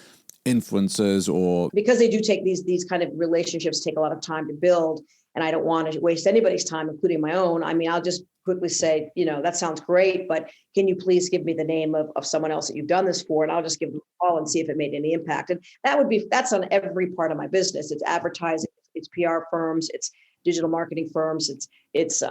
influencers or... Because they do take these kind of relationships, take a lot of time to build. And I don't want to waste anybody's time, including my own. I mean, I'll just quickly say, that sounds great, but can you please give me the name of someone else that you've done this for? And I'll just give them a call and see if it made any impact. And that's on every part of my business. It's advertising, it's PR firms, it's digital marketing firms, it's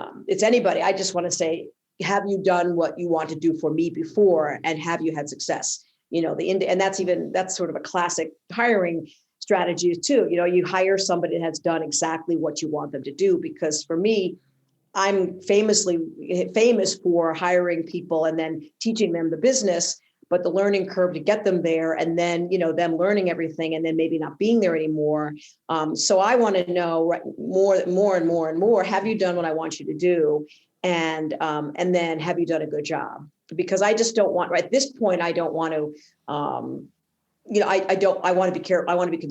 anybody. I just want to say, have you done what you want to do for me before? And have you had success? And that's sort of a classic hiring strategy too. You hire somebody that has done exactly what you want them to do, because for me, I'm famous for hiring people and then teaching them the business, but the learning curve to get them there, and then, them learning everything and then maybe not being there anymore. So I want to know more. Have you done what I want you to do? And then have you done a good job? Because I just don't want, right at this point, I don't want to, I want to be careful. I want to be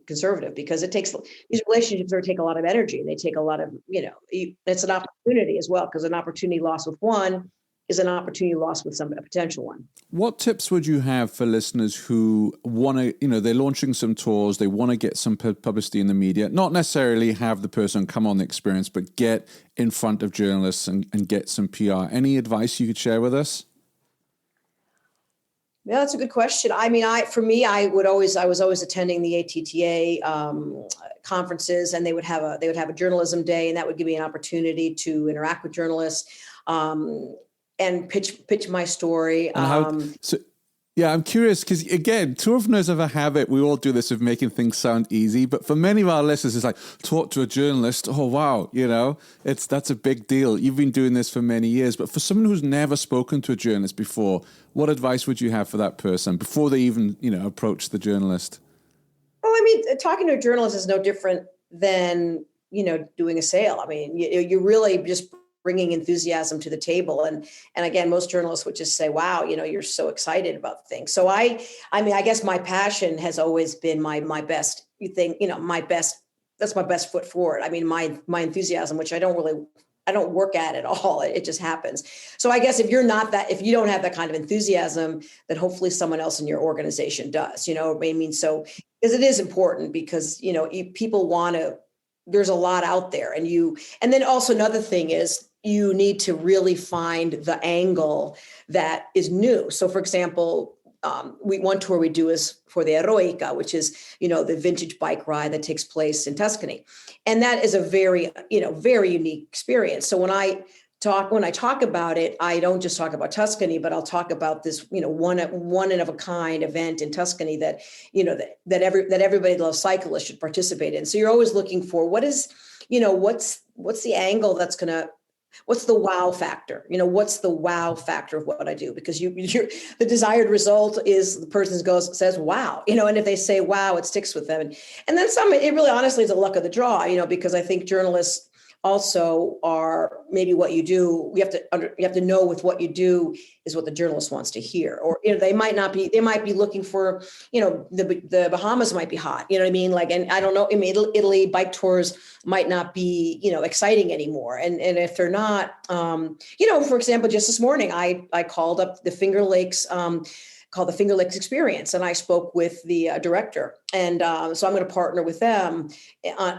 conservative, because it takes, these relationships take a lot of energy, and they take a lot of, it's an opportunity as well, because an opportunity lost with one is an opportunity lost with a potential one. What tips would you have for listeners who want to, they're launching some tours, they want to get some publicity in the media, not necessarily have the person come on the experience, but get in front of journalists and get some PR? Any advice you could share with us? Yeah, that's a good question. I mean, I was always attending the ATTA conferences, and they would have a journalism day, and that would give me an opportunity to interact with journalists and pitch my story. Yeah, I'm curious, because again, tourpreneurs have a habit, we all do this, of making things sound easy, but for many of our listeners, it's like, talk to a journalist, oh wow, that's a big deal. You've been doing this for many years, but for someone who's never spoken to a journalist before, what advice would you have for that person before they even, approach the journalist? Well, I mean, talking to a journalist is no different than, doing a sale. I mean, you really just bringing enthusiasm to the table. And again, most journalists would just say, wow, you're so excited about things. So I mean, I guess my passion has always been my best, that's my best foot forward. I mean, my enthusiasm, which I don't work at at all. It just happens. So I guess if you don't have that kind of enthusiasm, then hopefully someone else in your organization does, I mean, so, because it is important, because, people want to, there's a lot out there, and then also another thing is, you need to really find the angle that is new. So for example, one tour we do is for the Eroica, which is, the vintage bike ride that takes place in Tuscany. And that is a very, very unique experience. So when I talk about it, I don't just talk about Tuscany, but I'll talk about this, one of a kind event in Tuscany that, that everybody that loves cyclists should participate in. So you're always looking for what's the angle that's going to, what's the wow factor? What's the wow factor of what I do? Because the desired result is the person says, wow, and if they say, wow, it sticks with them. And then it really honestly is a luck of the draw, because I think journalists also are maybe what you do. You have to know with what you do is what the journalist wants to hear, or they might be looking for, the Bahamas might be hot, what I mean? Like, and I don't know, I mean, Italy bike tours might not be, exciting anymore. And if they're not, for example, just this morning, I called up the Finger Lakes, called the Finger Licks Experience. And I spoke with the director. And so I'm going to partner with them.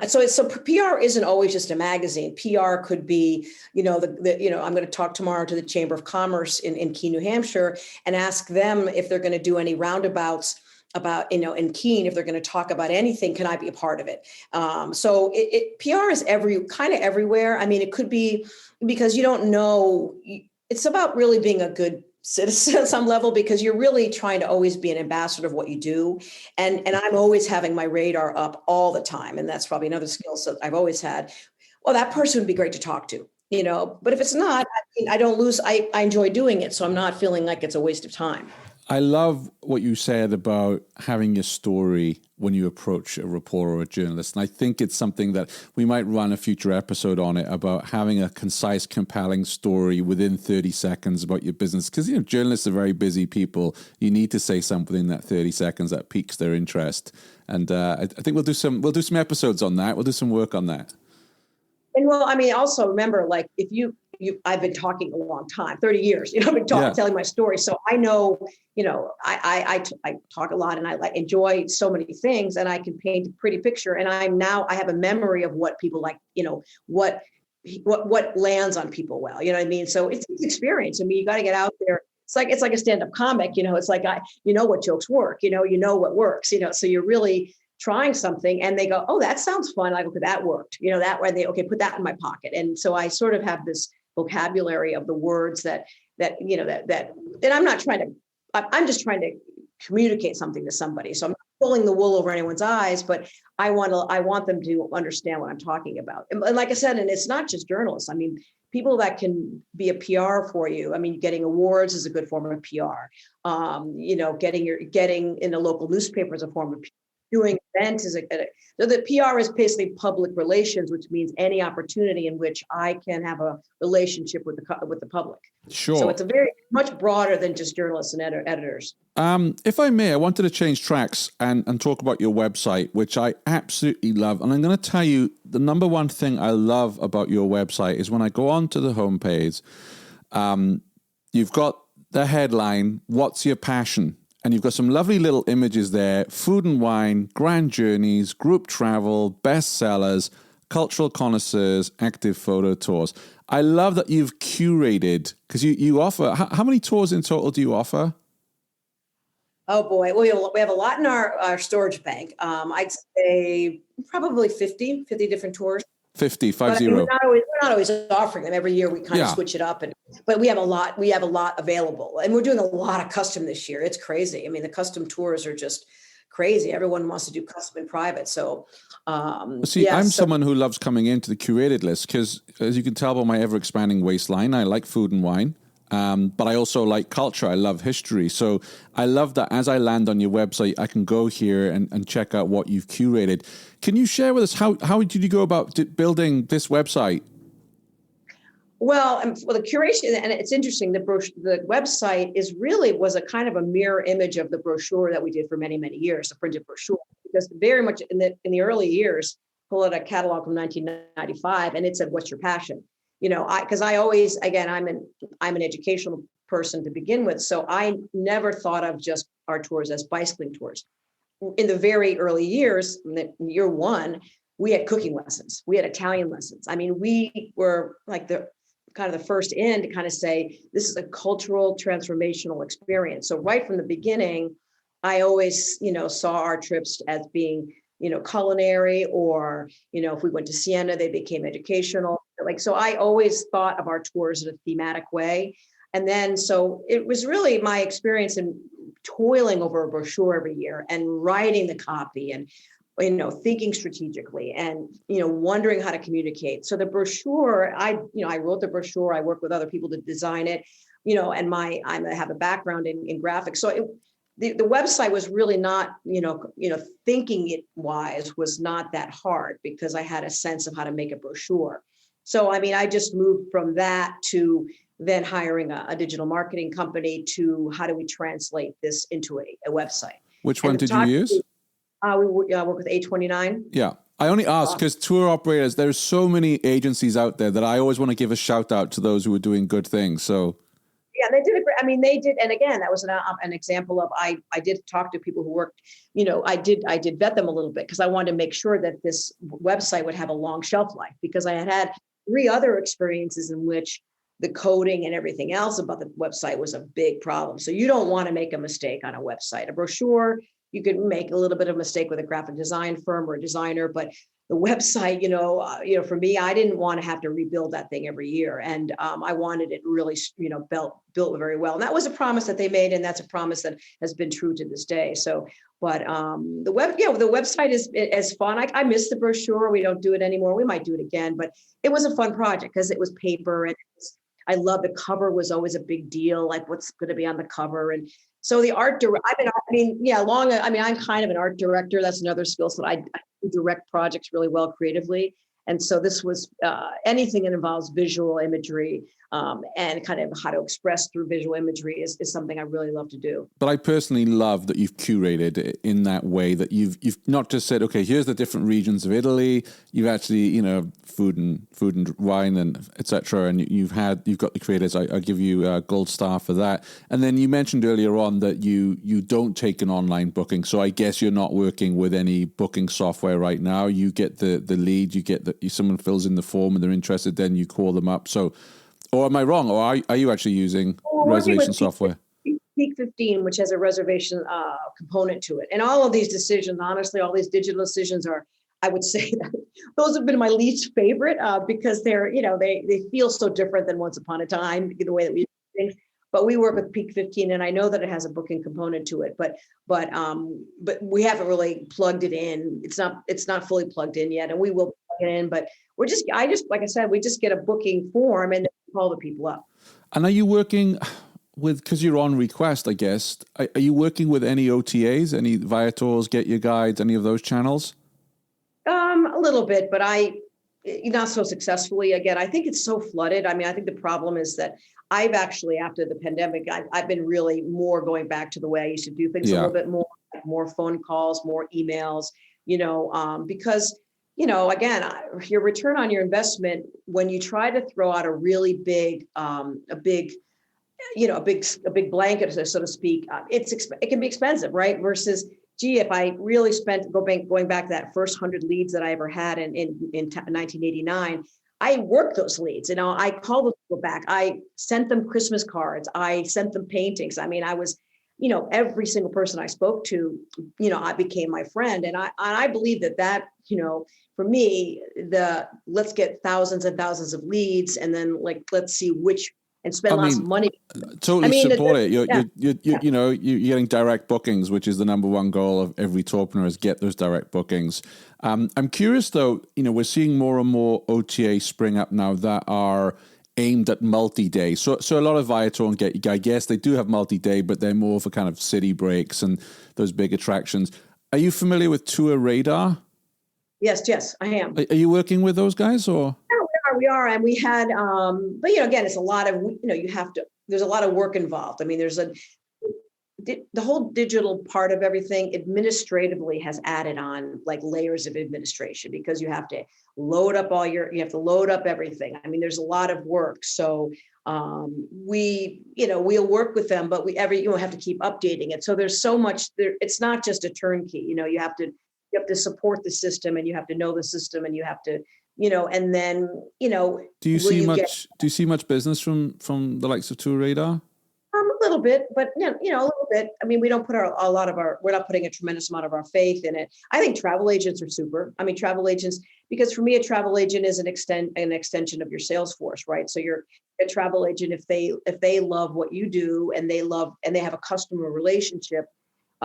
So PR isn't always just a magazine. PR could be, I'm going to talk tomorrow to the Chamber of Commerce in Keene, New Hampshire, and ask them if they're going to do any roundabouts about, in Keene, if they're going to talk about anything, can I be a part of it? So PR is everywhere. I mean, it could be because you don't know. It's about really being a good citizen at some level, because you're really trying to always be an ambassador of what you do. And I'm always having my radar up all the time. And that's probably another skill set I've always had. Well, that person would be great to talk to, but if it's not, I don't lose. I enjoy doing it. So I'm not feeling like it's a waste of time. I love what you said about having your story when you approach a reporter or a journalist. And I think it's something that we might run a future episode on it, about having a concise, compelling story within 30 seconds about your business. Because, journalists are very busy people. You need to say something in that 30 seconds that piques their interest. And I think we'll do some episodes on that. We'll do some work on that. And also remember, like, if I've been talking a long time, 30 years, I've been telling my story. So I know, I talk a lot, and I enjoy so many things, and I can paint a pretty picture. And I have a memory of what people like, what lands on people well, you know what I mean? So it's an experience. I mean, you got to get out there. It's like a stand-up comic, it's like, what jokes work, what works, so you're really trying something, and they go, oh, that sounds fun. I go, okay, that worked, that way put that in my pocket. And so I sort of have this vocabulary of the words that I'm not trying to, I'm just trying to communicate something to somebody. So I'm not pulling the wool over anyone's eyes, but I want them to understand what I'm talking about. And like I said, and it's not just journalists. I mean, people that can be a PR for you. I mean, getting awards is a good form of PR. Getting in a local newspaper is a form of PR. Doing events is so the PR is basically public relations, which means any opportunity in which I can have a relationship with the public. Sure. So it's a very much broader than just journalists and editors. If I may, I wanted to change tracks and talk about your website, which I absolutely love. And I'm going to tell you, the number one thing I love about your website is when I go onto the homepage, you've got the headline, "What's your passion?" And you've got some lovely little images there: food and wine, grand journeys, group travel, bestsellers, cultural connoisseurs, active photo tours. I love that you've curated, because you offer, how many tours in total do you offer? Oh boy, we have a lot in our storage bank. I'd say probably 50 different tours. 50. We're not always offering them. Every year we kind of switch it up, but we have a lot available, and we're doing a lot of custom this year. It's crazy. I mean, the custom tours are just crazy. Everyone wants to do custom and private. So, I'm someone who loves coming into the curated list, because as you can tell by my ever expanding waistline, I like food and wine. But I also like culture. I love history. So I love that as I land on your website, I can go here and check out what you've curated. Can you share with us how did you go about building this website? Well, the curation, and it's interesting, the website was a kind of a mirror image of the brochure that we did for many, many years, the printed brochure, because very much in the early years, pull out a catalog from 1995, and it said, "What's your passion?" Because I always, again, I'm an educational person to begin with. So I never thought of just our tours as bicycling tours. In the very early years, in year one, we had cooking lessons. We had Italian lessons. I mean, we were like the first in to kind of say, this is a cultural transformational experience. So right from the beginning, I always, saw our trips as being, culinary, or, if we went to Siena, they became educational. So I always thought of our tours in a thematic way. And then, so it was really my experience in toiling over a brochure every year and writing the copy and, thinking strategically and, wondering how to communicate. So the brochure, I wrote the brochure, I worked with other people to design it, and I have a background in graphics. So the website was really not, thinking it wise was not that hard, because I had a sense of how to make a brochure. So, I just moved from that to then hiring a digital marketing company to how do we translate this into a website. Which one did you use? We work with A29. Yeah. I only ask because tour operators, there's so many agencies out there that I always want to give a shout out to those who are doing good things. So, yeah, and they did a great, I mean, they did. And again, that was an example of, I did talk to people who worked, I did vet them a little bit because I wanted to make sure that this website would have a long shelf life, because I had 3 other experiences in which the coding and everything else about the website was a big problem. So you don't want to make a mistake on a website. A brochure, you could make a little bit of a mistake with a graphic design firm or a designer, but the website, for me, I didn't want to have to rebuild that thing every year. And I wanted it really, built very well. And that was a promise that they made. And that's a promise that has been true to this day. So, but the website is fun. I miss the brochure. We don't do it anymore. We might do it again, but it was a fun project because it was paper, and I love the cover was always a big deal. Like, what's going to be on the cover? And so the art director, I'm kind of an art director. That's another skill set. I direct projects really well creatively. And so this was anything that involves visual imagery and kind of how to express through visual imagery is something I really love to do. But I personally love that you've curated it in that way, that you've not just said, okay, here's the different regions of Italy. You've actually, food and wine and etc. And you've got the creators. I give you a gold star for that. And then you mentioned earlier on that you don't take an online booking. So I guess you're not working with any booking software right now. You get the lead, someone fills in the form and they're interested, then you call them up. So, or am I wrong? Or are you actually using reservation software? Peak 15, which has a reservation component to it. And all of these decisions, honestly, all these digital decisions are, I would say that those have been my least favorite because they're, they feel so different than once upon a time, the way that we do things. But we work with Peak 15, and I know that it has a booking component to it, but we haven't really plugged it in. It's not fully plugged in yet, and we will plug it in. But like I said, we just get a booking form and call the people up. And are you working with, because you're on request, I guess, are you working with any OTAs, any Viators, Get Your Guides, any of those channels? A little bit, but not so successfully. Again, I think it's so flooded. I mean, I think the problem is that I've actually, after the pandemic, I've been really more going back to the way I used to do things, a little bit more phone calls, more emails, because, again, your return on your investment, when you try to throw out a really big, a big blanket, so to speak, it can be expensive, right? Versus, gee, if I really spent going back to that first 100 leads that I ever had in 1989, I worked those leads. I called those people back. I sent them Christmas cards. I sent them paintings. I mean, I was, every single person I spoke to, I became my friend. And I believe that, for me, let's get thousands and thousands of leads, and then let's see which, and spend lots of money. Totally support it. You're getting direct bookings, which is the number one goal of every tourpreneur, is get those direct bookings. I'm curious though, we're seeing more and more OTA spring up now that are aimed at multi-day. So a lot of Viator and Get Your Guide, yes, they do have multi-day, but they're more for kind of city breaks and those big attractions. Are you familiar with Tour Radar? Yes, I am. Are you working with those guys or? We are. And we had, but again, it's a lot of, there's a lot of work involved. I mean, the whole digital part of everything administratively has added on layers of administration, because you have to load up everything. I mean, there's a lot of work. So we'll work with them, but you have to keep updating it. So there's so much there. It's not just a turnkey, you have to support the system, and you have to know the system, and you have to, and then, do you see much business from the likes of Tour Radar? A little bit, but a little bit. I mean, we don't put we're not putting a tremendous amount of our faith in it. I think travel agents are super. I mean, travel agents, because for me, a travel agent is an extension of your sales force, right? So you're a travel agent if they love what you do, and they have a customer relationship.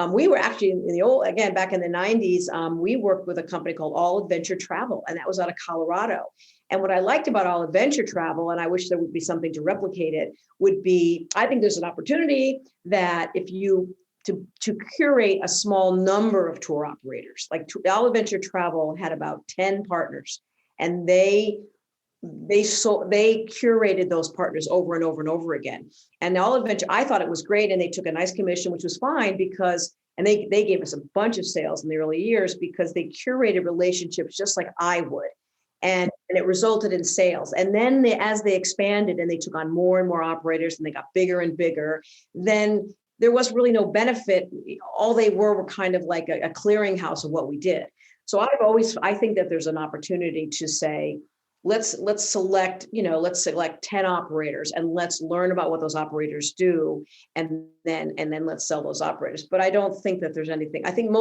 We were actually back in the 90s, we worked with a company called All Adventure Travel, and that was out of Colorado. And what I liked about All Adventure Travel, and I wish there would be something to replicate it, would be, I think there's an opportunity that if you, to curate a small number of tour operators, All Adventure Travel had about 10 partners, and they curated those partners over and over and over again. And All Adventure, I thought it was great, and they took a nice commission, which was fine and they gave us a bunch of sales in the early years because they curated relationships just like I would. and it resulted in sales. And then as they expanded and they took on more and more operators and they got bigger and bigger, then there was really no benefit. All they were kind of like a clearinghouse of what we did. So I think that there's an opportunity to say, let's select 10 operators and let's learn about what those operators do. And then let's sell those operators. But I don't think that there's anything. I think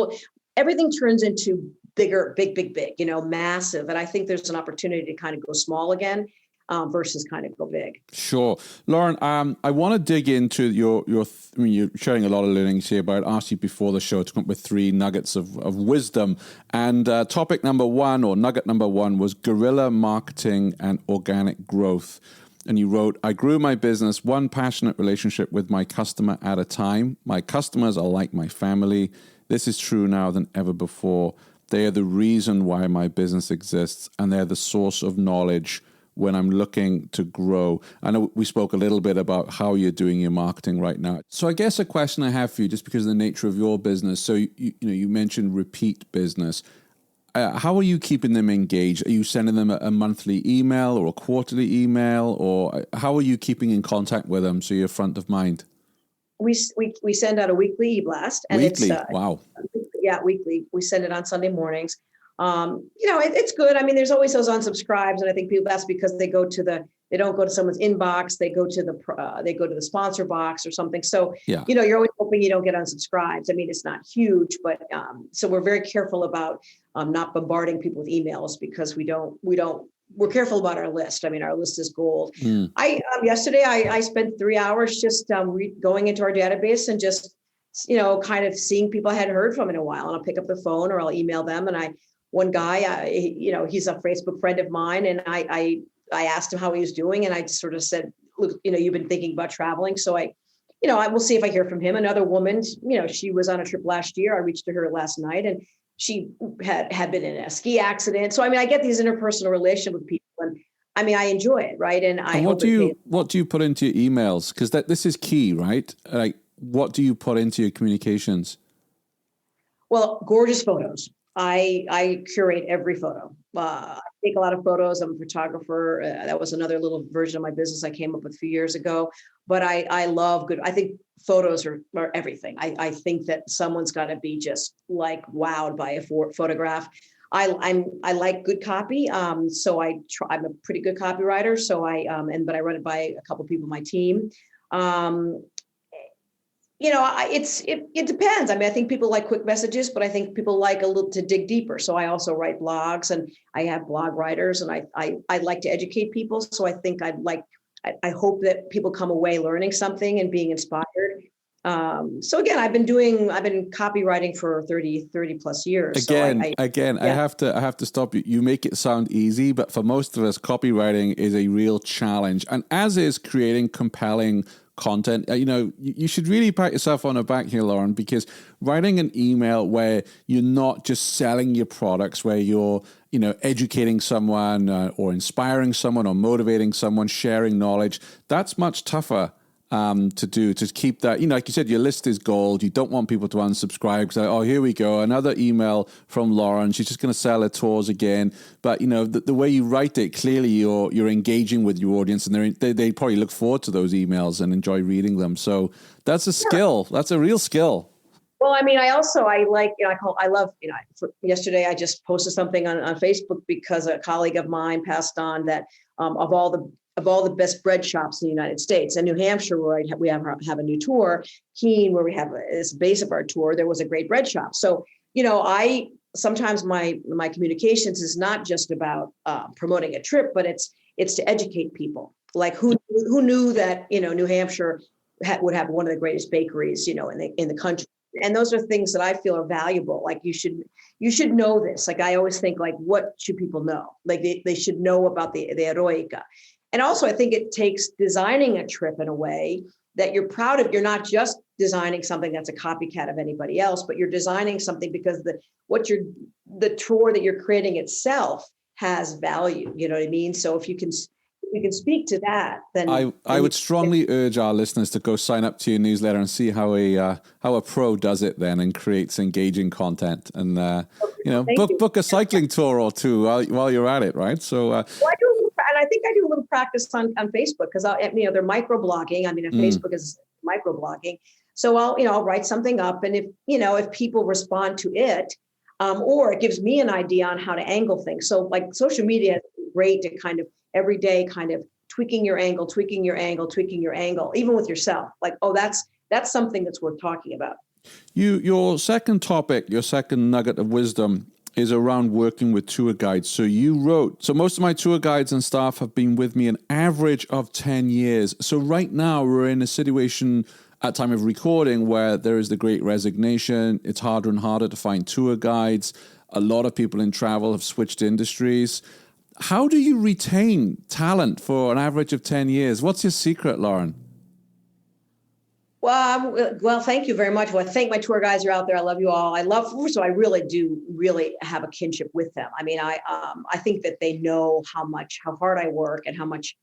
everything turns into bigger, big, massive. And I think there's an opportunity to kind of go small again. Versus kind of go big. Sure. Lauren, I want to dig into you're sharing a lot of learnings here, but I asked you before the show to come up with 3 nuggets of wisdom. And topic number 1, or nugget number 1, was guerrilla marketing and organic growth. And you wrote, I grew my business one passionate relationship with my customer at a time. My customers are like my family. This is true now than ever before. They are the reason why my business exists, and they're the source of knowledge when I'm looking to grow. I know we spoke a little bit about how you're doing your marketing right now. So I guess a question I have for you, just because of the nature of your business. So you mentioned repeat business. How are you keeping them engaged? Are you sending them a monthly email or a quarterly email, or how are you keeping in contact with them so you're front of mind? We send out a weekly e-blast, and weekly. It's wow. Yeah, weekly. We send it on Sunday mornings. It's good. I mean, there's always those unsubscribes, and I think that's because they don't go to someone's inbox. They go to the sponsor box or something. So, you're always hoping you don't get unsubscribes. I mean, it's not huge, but so we're very careful about not bombarding people with emails, because we're careful about our list. I mean, our list is gold. Yesterday I spent 3 hours just going into our database and just, kind of seeing people I hadn't heard from in a while, and I'll pick up the phone or I'll email them. And one guy, he's a Facebook friend of mine, and I asked him how he was doing, and I just sort of said, look, you've been thinking about traveling. So I will see if I hear from him. Another woman, she was on a trip last year. I reached to her last night, and she had been in a ski accident. So, I mean, I get these interpersonal relations with people, and I mean, I enjoy it. Right. And what do you put into your emails? Because this is key, right? Like, what do you put into your communications? Well, gorgeous photos. I curate every photo. I take a lot of photos. I'm a photographer. That was another little version of my business I came up with a few years ago. But I love good. I think photos are everything. I think that someone's got to be just like wowed by a photograph. I like good copy. So I'm a pretty good copywriter. So but I run it by a couple of people on my team. It depends. I mean, I think people like quick messages, but I think people like a little to dig deeper. So I also write blogs, and I have blog writers, and I like to educate people. So I think I hope that people come away learning something and being inspired. So again, I've been copywriting for 30 plus years. I have to stop you. You make it sound easy, but for most of us, copywriting is a real challenge, and as is creating compelling content. You should really pat yourself on the back here, Lauren, because writing an email where you're not just selling your products, where you're, educating someone or inspiring someone or motivating someone, sharing knowledge, that's much tougher to do, to keep that, like you said, your list is gold. You don't want people to unsubscribe because, here we go, another email from Lauren. She's just going to sell her tours again. But, the way you write it, clearly you're engaging with your audience, and they probably look forward to those emails and enjoy reading them. So that's a skill. That's a real skill. Well, I mean, yesterday I just posted something on Facebook because a colleague of mine passed on that of all the best bread shops in the United States, and New Hampshire, where we have a new tour, Keene, where we have this base of our tour, there was a great bread shop. So, sometimes my communications is not just about promoting a trip, but it's to educate people. Like who knew that, New Hampshire would have one of the greatest bakeries, in the country. And those are things that I feel are valuable. Like you should know this. Like I always think, like, what should people know? Like they should know about the Eroica. And also I think it takes designing a trip in a way that you're proud of. You're not just designing something that's a copycat of anybody else, but you're designing something because the tour that you're creating itself has value. You know what I mean? So if you can we can speak to that, then I would strongly urge our listeners to go sign up to your newsletter and see how a pro does it then and creates engaging content, and book a cycling tour or two while you're at it, right? So well, I think I do a little practice on Facebook, because they're microblogging. I mean, Facebook is microblogging, so I'll write something up, and if people respond to it, or it gives me an idea on how to angle things. So like social media is great to kind of every day kind of tweaking your angle, even with yourself. Like, oh, that's something that's worth talking about. Your second topic, your second nugget of wisdom is around working with tour guides. So you wrote, so most of my tour guides and staff have been with me an average of 10 years. So right now we're in a situation at time of recording where there is the great resignation. It's harder and harder to find tour guides. A lot of people in travel have switched industries. How do you retain talent for an average of 10 years? What's your secret, Lauren? Well, thank you very much. Well, I thank my tour guides are out there. I love you all. So I really do have a kinship with them. I mean, I think that they know how hard I work and how much,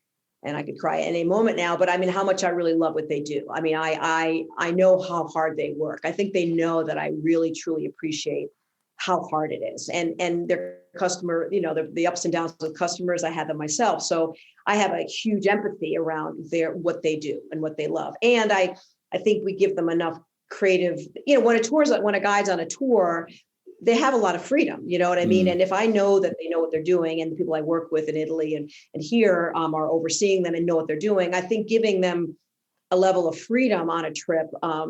and I could cry at any moment now, but I mean, how much I really love what they do. I mean, I know how hard they work. I think they know that I really, truly appreciate how hard it is, and their customer, the ups and downs of customers, I have them myself. So I have a huge empathy around what they do and what they love. And I think we give them enough creative, when a guide's on a tour, they have a lot of freedom, you know what I mean? And if I know that they know what they're doing, and the people I work with in Italy and here are overseeing them and know what they're doing, I think giving them a level of freedom on a trip.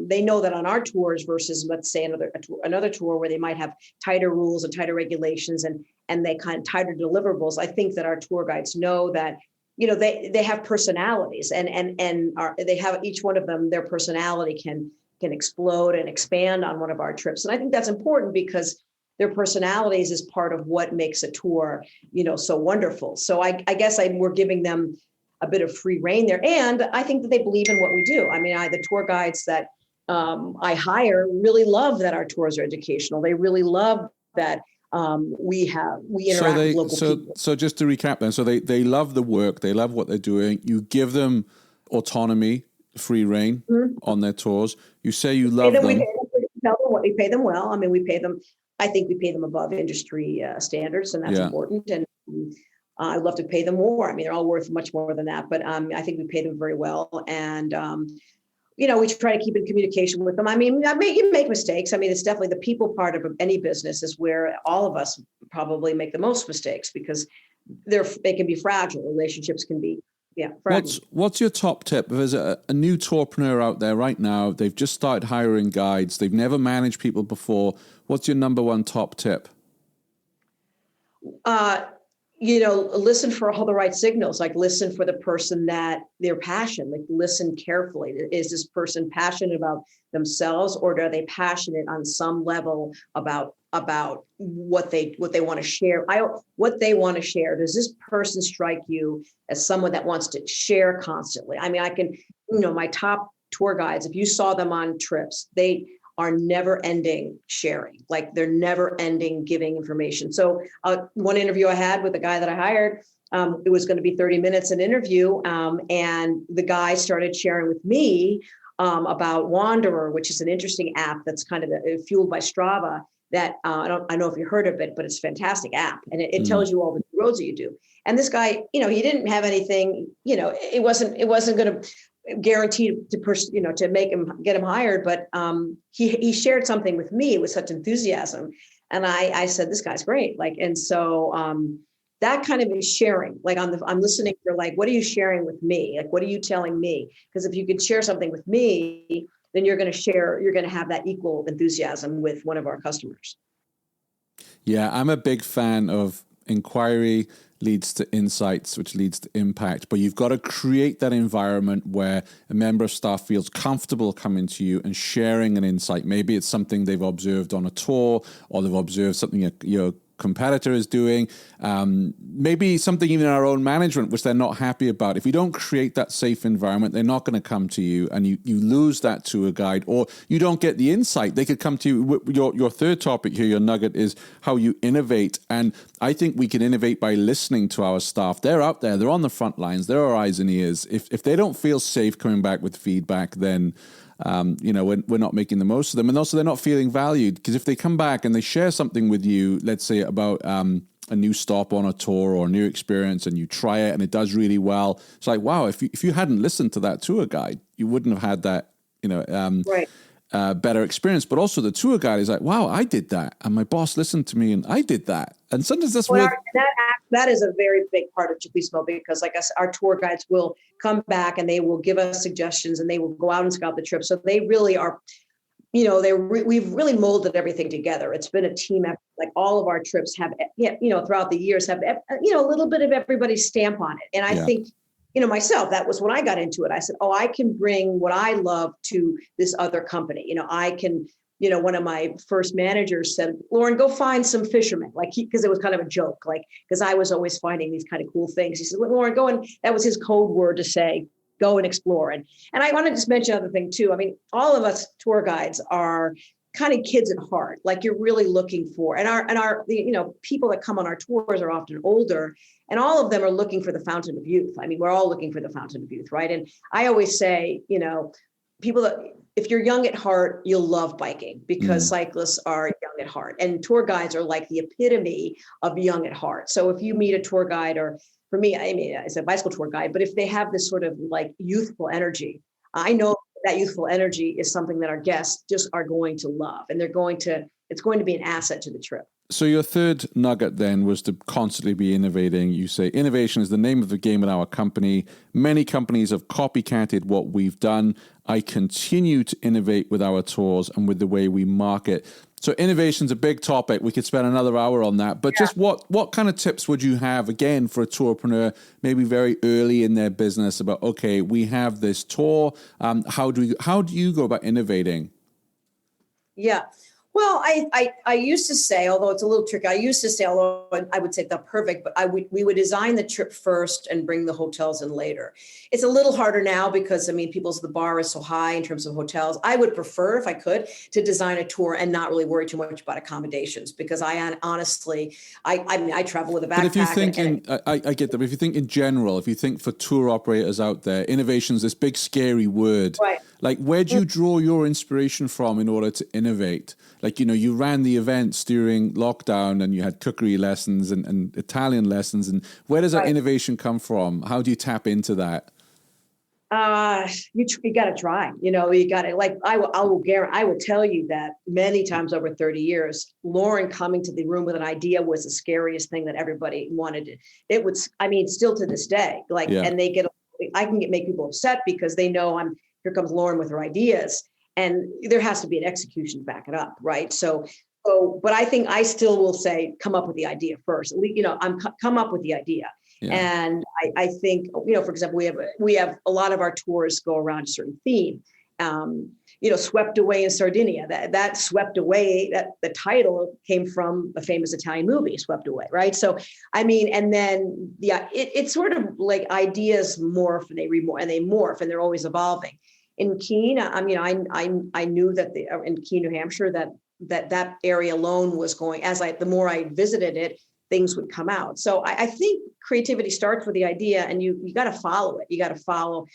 They know that on our tours versus, let's say, another tour where they might have tighter rules and tighter regulations and they kind of tighter deliverables. I think that our tour guides know that, they have personalities and they have, each one of them, their personality can explode and expand on one of our trips. And I think that's important because their personalities is part of what makes a tour, so wonderful. So I guess we're giving them a bit of free reign there. And I think that they believe in what we do. I mean, the tour guides that I hire really love that our tours are educational. They really love that we interact with local people. So just to recap then, so they love the work, they love what they're doing. You give them autonomy, free reign on their tours. You say you love them. We pay them well. I mean, I think we pay them above industry standards, and that's important. And I'd love to pay them more. I mean, they're all worth much more than that, but I think we pay them very well. And, we try to keep in communication with them. I mean, you make mistakes. I mean, it's definitely the people part of any business is where all of us probably make the most mistakes because they can be fragile. Relationships can be, fragile. What's your top tip? If there's a new tourpreneur out there right now, they've just started hiring guides. They've never managed people before. What's your number one top tip? Listen for all the right signals, like listen for the person that their passion, like listen carefully. Is this person passionate about themselves, or are they passionate on some level about what they want to share? What they want to share. Does this person strike you as someone that wants to share constantly? I mean, I can, my top tour guides, if you saw them on trips, they are never ending sharing, like they're never ending giving information. So one interview I had with a guy that I hired, it was going to be 30 minutes an interview. And the guy started sharing with me about Wanderer, which is an interesting app that's kind of fueled by Strava that I don't know if you heard of it, but it's a fantastic app. And it tells you all the roads that you do. And this guy, he didn't have anything, it wasn't going to guaranteed to get him hired, but he shared something with me with such enthusiasm, and I said, this guy's great. Like, and so that kind of is sharing. Like I'm listening for like, what are you sharing with me? Like, what are you telling me? Because if you could share something with me, then you're going to have that equal enthusiasm with one of our customers. Yeah, I'm a big fan of inquiry leads to insights, which leads to impact. But you've got to create that environment where a member of staff feels comfortable coming to you and sharing an insight. Maybe it's something they've observed on a tour, or they've observed something your competitor is doing, maybe something even in our own management, which they're not happy about. If you don't create that safe environment, they're not going to come to you, and you lose that tour guide, or you don't get the insight. They could come to you. Your third topic here, your nugget, is how you innovate. And I think we can innovate by listening to our staff. They're out there. They're on the front lines. They're our eyes and ears. If they don't feel safe coming back with feedback, then we're not making the most of them. And also they're not feeling valued, because if they come back and they share something with you, let's say about a new stop on a tour or a new experience, and you try it and it does really well, it's like, wow, if you hadn't listened to that tour guide, you wouldn't have had that, Right. better experience. But also the tour guide is like, wow, I did that, and my boss listened to me, and I did that. And sometimes that's that is a very big part of Tupismo, because like I said, our tour guides will come back and they will give us suggestions, and they will go out and scout the trip. So they really are, we've really molded everything together. It's been a team effort. Like all of our trips have, throughout the years have, a little bit of everybody's stamp on it. And I think, myself, that was when I got into it. I said, I can bring what I love to this other company. I can, one of my first managers said, Lauren, go find some fishermen, because it was kind of a joke, because I was always finding these kind of cool things. He said, Lauren, go, and that was his code word to say, go and explore. And I want to just mention another thing too. I mean, all of us tour guides are kind of kids at heart, like you're really looking for, and our people that come on our tours are often older, and all of them are looking for the fountain of youth. I mean, we're all looking for the fountain of youth, right? And I always say, people that, if you're young at heart, you'll love biking, because cyclists are young at heart, and tour guides are like the epitome of young at heart. So if you meet a tour guide, or for me, I mean, it's a bicycle tour guide, but if they have this sort of like youthful energy, I know that youthful energy is something that our guests just are going to love, and it's going to be an asset to the trip. So your third nugget then was to constantly be innovating. You say innovation is the name of the game in our company. Many companies have copycatted what we've done. I continue to innovate with our tours and with the way we market. So innovation's a big topic. We could spend another hour on that. But just what kind of tips would you have, again, for a tourpreneur, maybe very early in their business, about, okay, we have this tour. How do you go about innovating? Yeah. Well, I used to say, although it's a little tricky, although I would say not perfect, but we would design the trip first and bring the hotels in later. It's a little harder now because, the bar is so high in terms of hotels. I would prefer, if I could, to design a tour and not really worry too much about accommodations, because I honestly, I travel with a backpack. But if you think I get that, but if you think in general, if you think for tour operators out there, innovation's this big scary word. Right. Like, where do you draw your inspiration from in order to innovate? Like, you ran the events during lockdown, and you had cookery lessons and Italian lessons. And where does that innovation come from? How do you tap into that? You got to try, you got to, like, I will tell you that many times over 30 years, Lauren coming to the room with an idea was the scariest thing that everybody wanted. It was, still to this day, and I can make people upset because they know here comes Lauren with her ideas, and there has to be an execution to back it up. Right. So, but I think I still will say, come up with the idea first. Come up with the idea. Yeah. And I think, for example, we have a lot of our tours go around a certain theme. Swept Away in Sardinia, that Swept Away, that the title came from a famous Italian movie, Swept Away, right? So, and then, it's sort of like ideas morph and they morph, and they're always evolving. In Keene, I knew that in Keene, New Hampshire, that area alone was going, the more I visited it, things would come out. So I think creativity starts with the idea, and you got to follow it. You got to follow,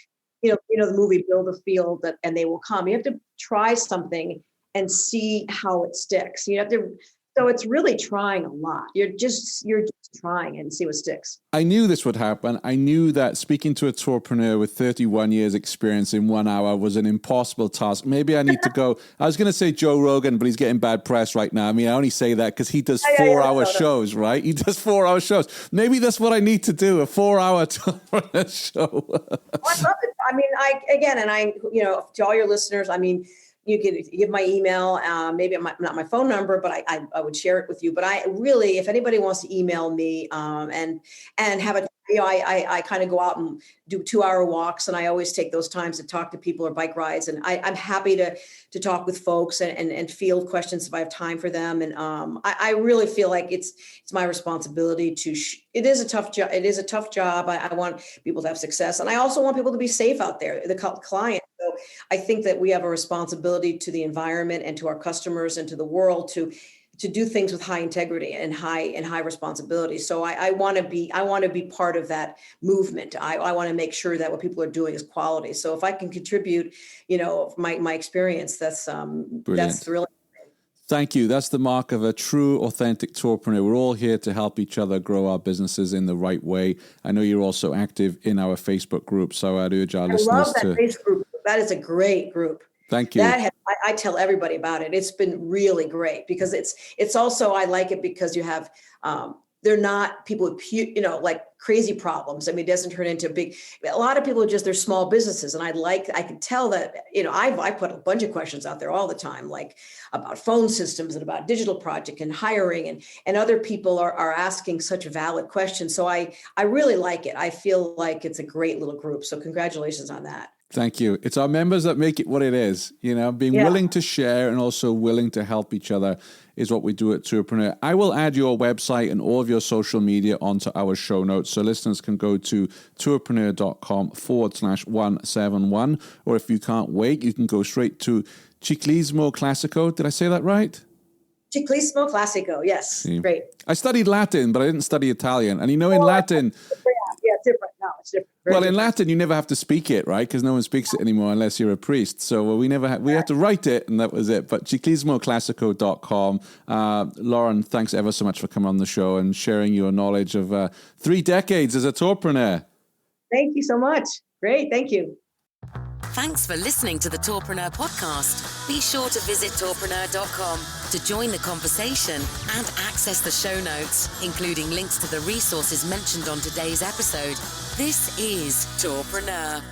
the movie Build a Field, and they will come. You have to try something and see how it sticks. You have to. So it's really trying a lot. You're just trying and see what sticks. I knew this would happen. I knew that speaking to a tourpreneur with 31 years experience in 1 hour was an impossible task. Maybe I need to go. I was going to say Joe Rogan, but he's getting bad press right now. I only say that because he does 4-hour shows, right? He does 4-hour shows. Maybe that's what I need to do, a 4-hour tourpreneur show. I love it. To all your listeners, you can give my email, maybe not my phone number, but I would share it with you. But I really, if anybody wants to email me and have a I kind of go out and do 2-hour walks, and I always take those times to talk to people or bike rides. And I'm happy to talk with folks and field questions if I have time for them. And I really feel like it's my responsibility it is a tough job. It is a tough job. I want people to have success, and I also want people to be safe out there, the client. So I think that we have a responsibility to the environment and to our customers and to the world to do things with high integrity and high responsibility. So I want to be part of that movement. I want to make sure that what people are doing is quality. So if I can contribute, my experience, that's really. Thank you. That's the mark of a true, authentic tourpreneur. We're all here to help each other grow our businesses in the right way. I know you're also active in our Facebook group, so I'd urge our listeners love that Facebook group. That is a great group. Thank you. I tell everybody about it. It's been really great because it's also, I like it because you have, they're not people with, like crazy problems. I mean, it doesn't turn into a lot of people are they're small businesses. And I can tell that, I put a bunch of questions out there all the time, like about phone systems and about digital project and hiring, and other people are asking such valid questions. So I really like it. I feel like it's a great little group. So congratulations on that. Thank you. It's our members that make it what it is. Being willing to share and also willing to help each other is what we do at Tourpreneur. I will add your website and all of your social media onto our show notes, so listeners can go to tourpreneur.com/171. Or if you can't wait, you can go straight to Ciclismo Classico. Did I say that right? Ciclismo Classico. Yes. See. Great. I studied Latin, but I didn't study Italian. And in Latin... Yeah, it's different. No, it's different. In Latin, you never have to speak it, right? Because no one speaks it anymore unless you're a priest. So we had to write it, and that was it. But ciclismoclassico.com. Lauren, thanks ever so much for coming on the show and sharing your knowledge of 3 decades as a tourpreneur. Thank you so much. Great. Thank you. Thanks for listening to the Tourpreneur podcast. Be sure to visit tourpreneur.com to join the conversation and access the show notes, including links to the resources mentioned on today's episode. This is Tourpreneur.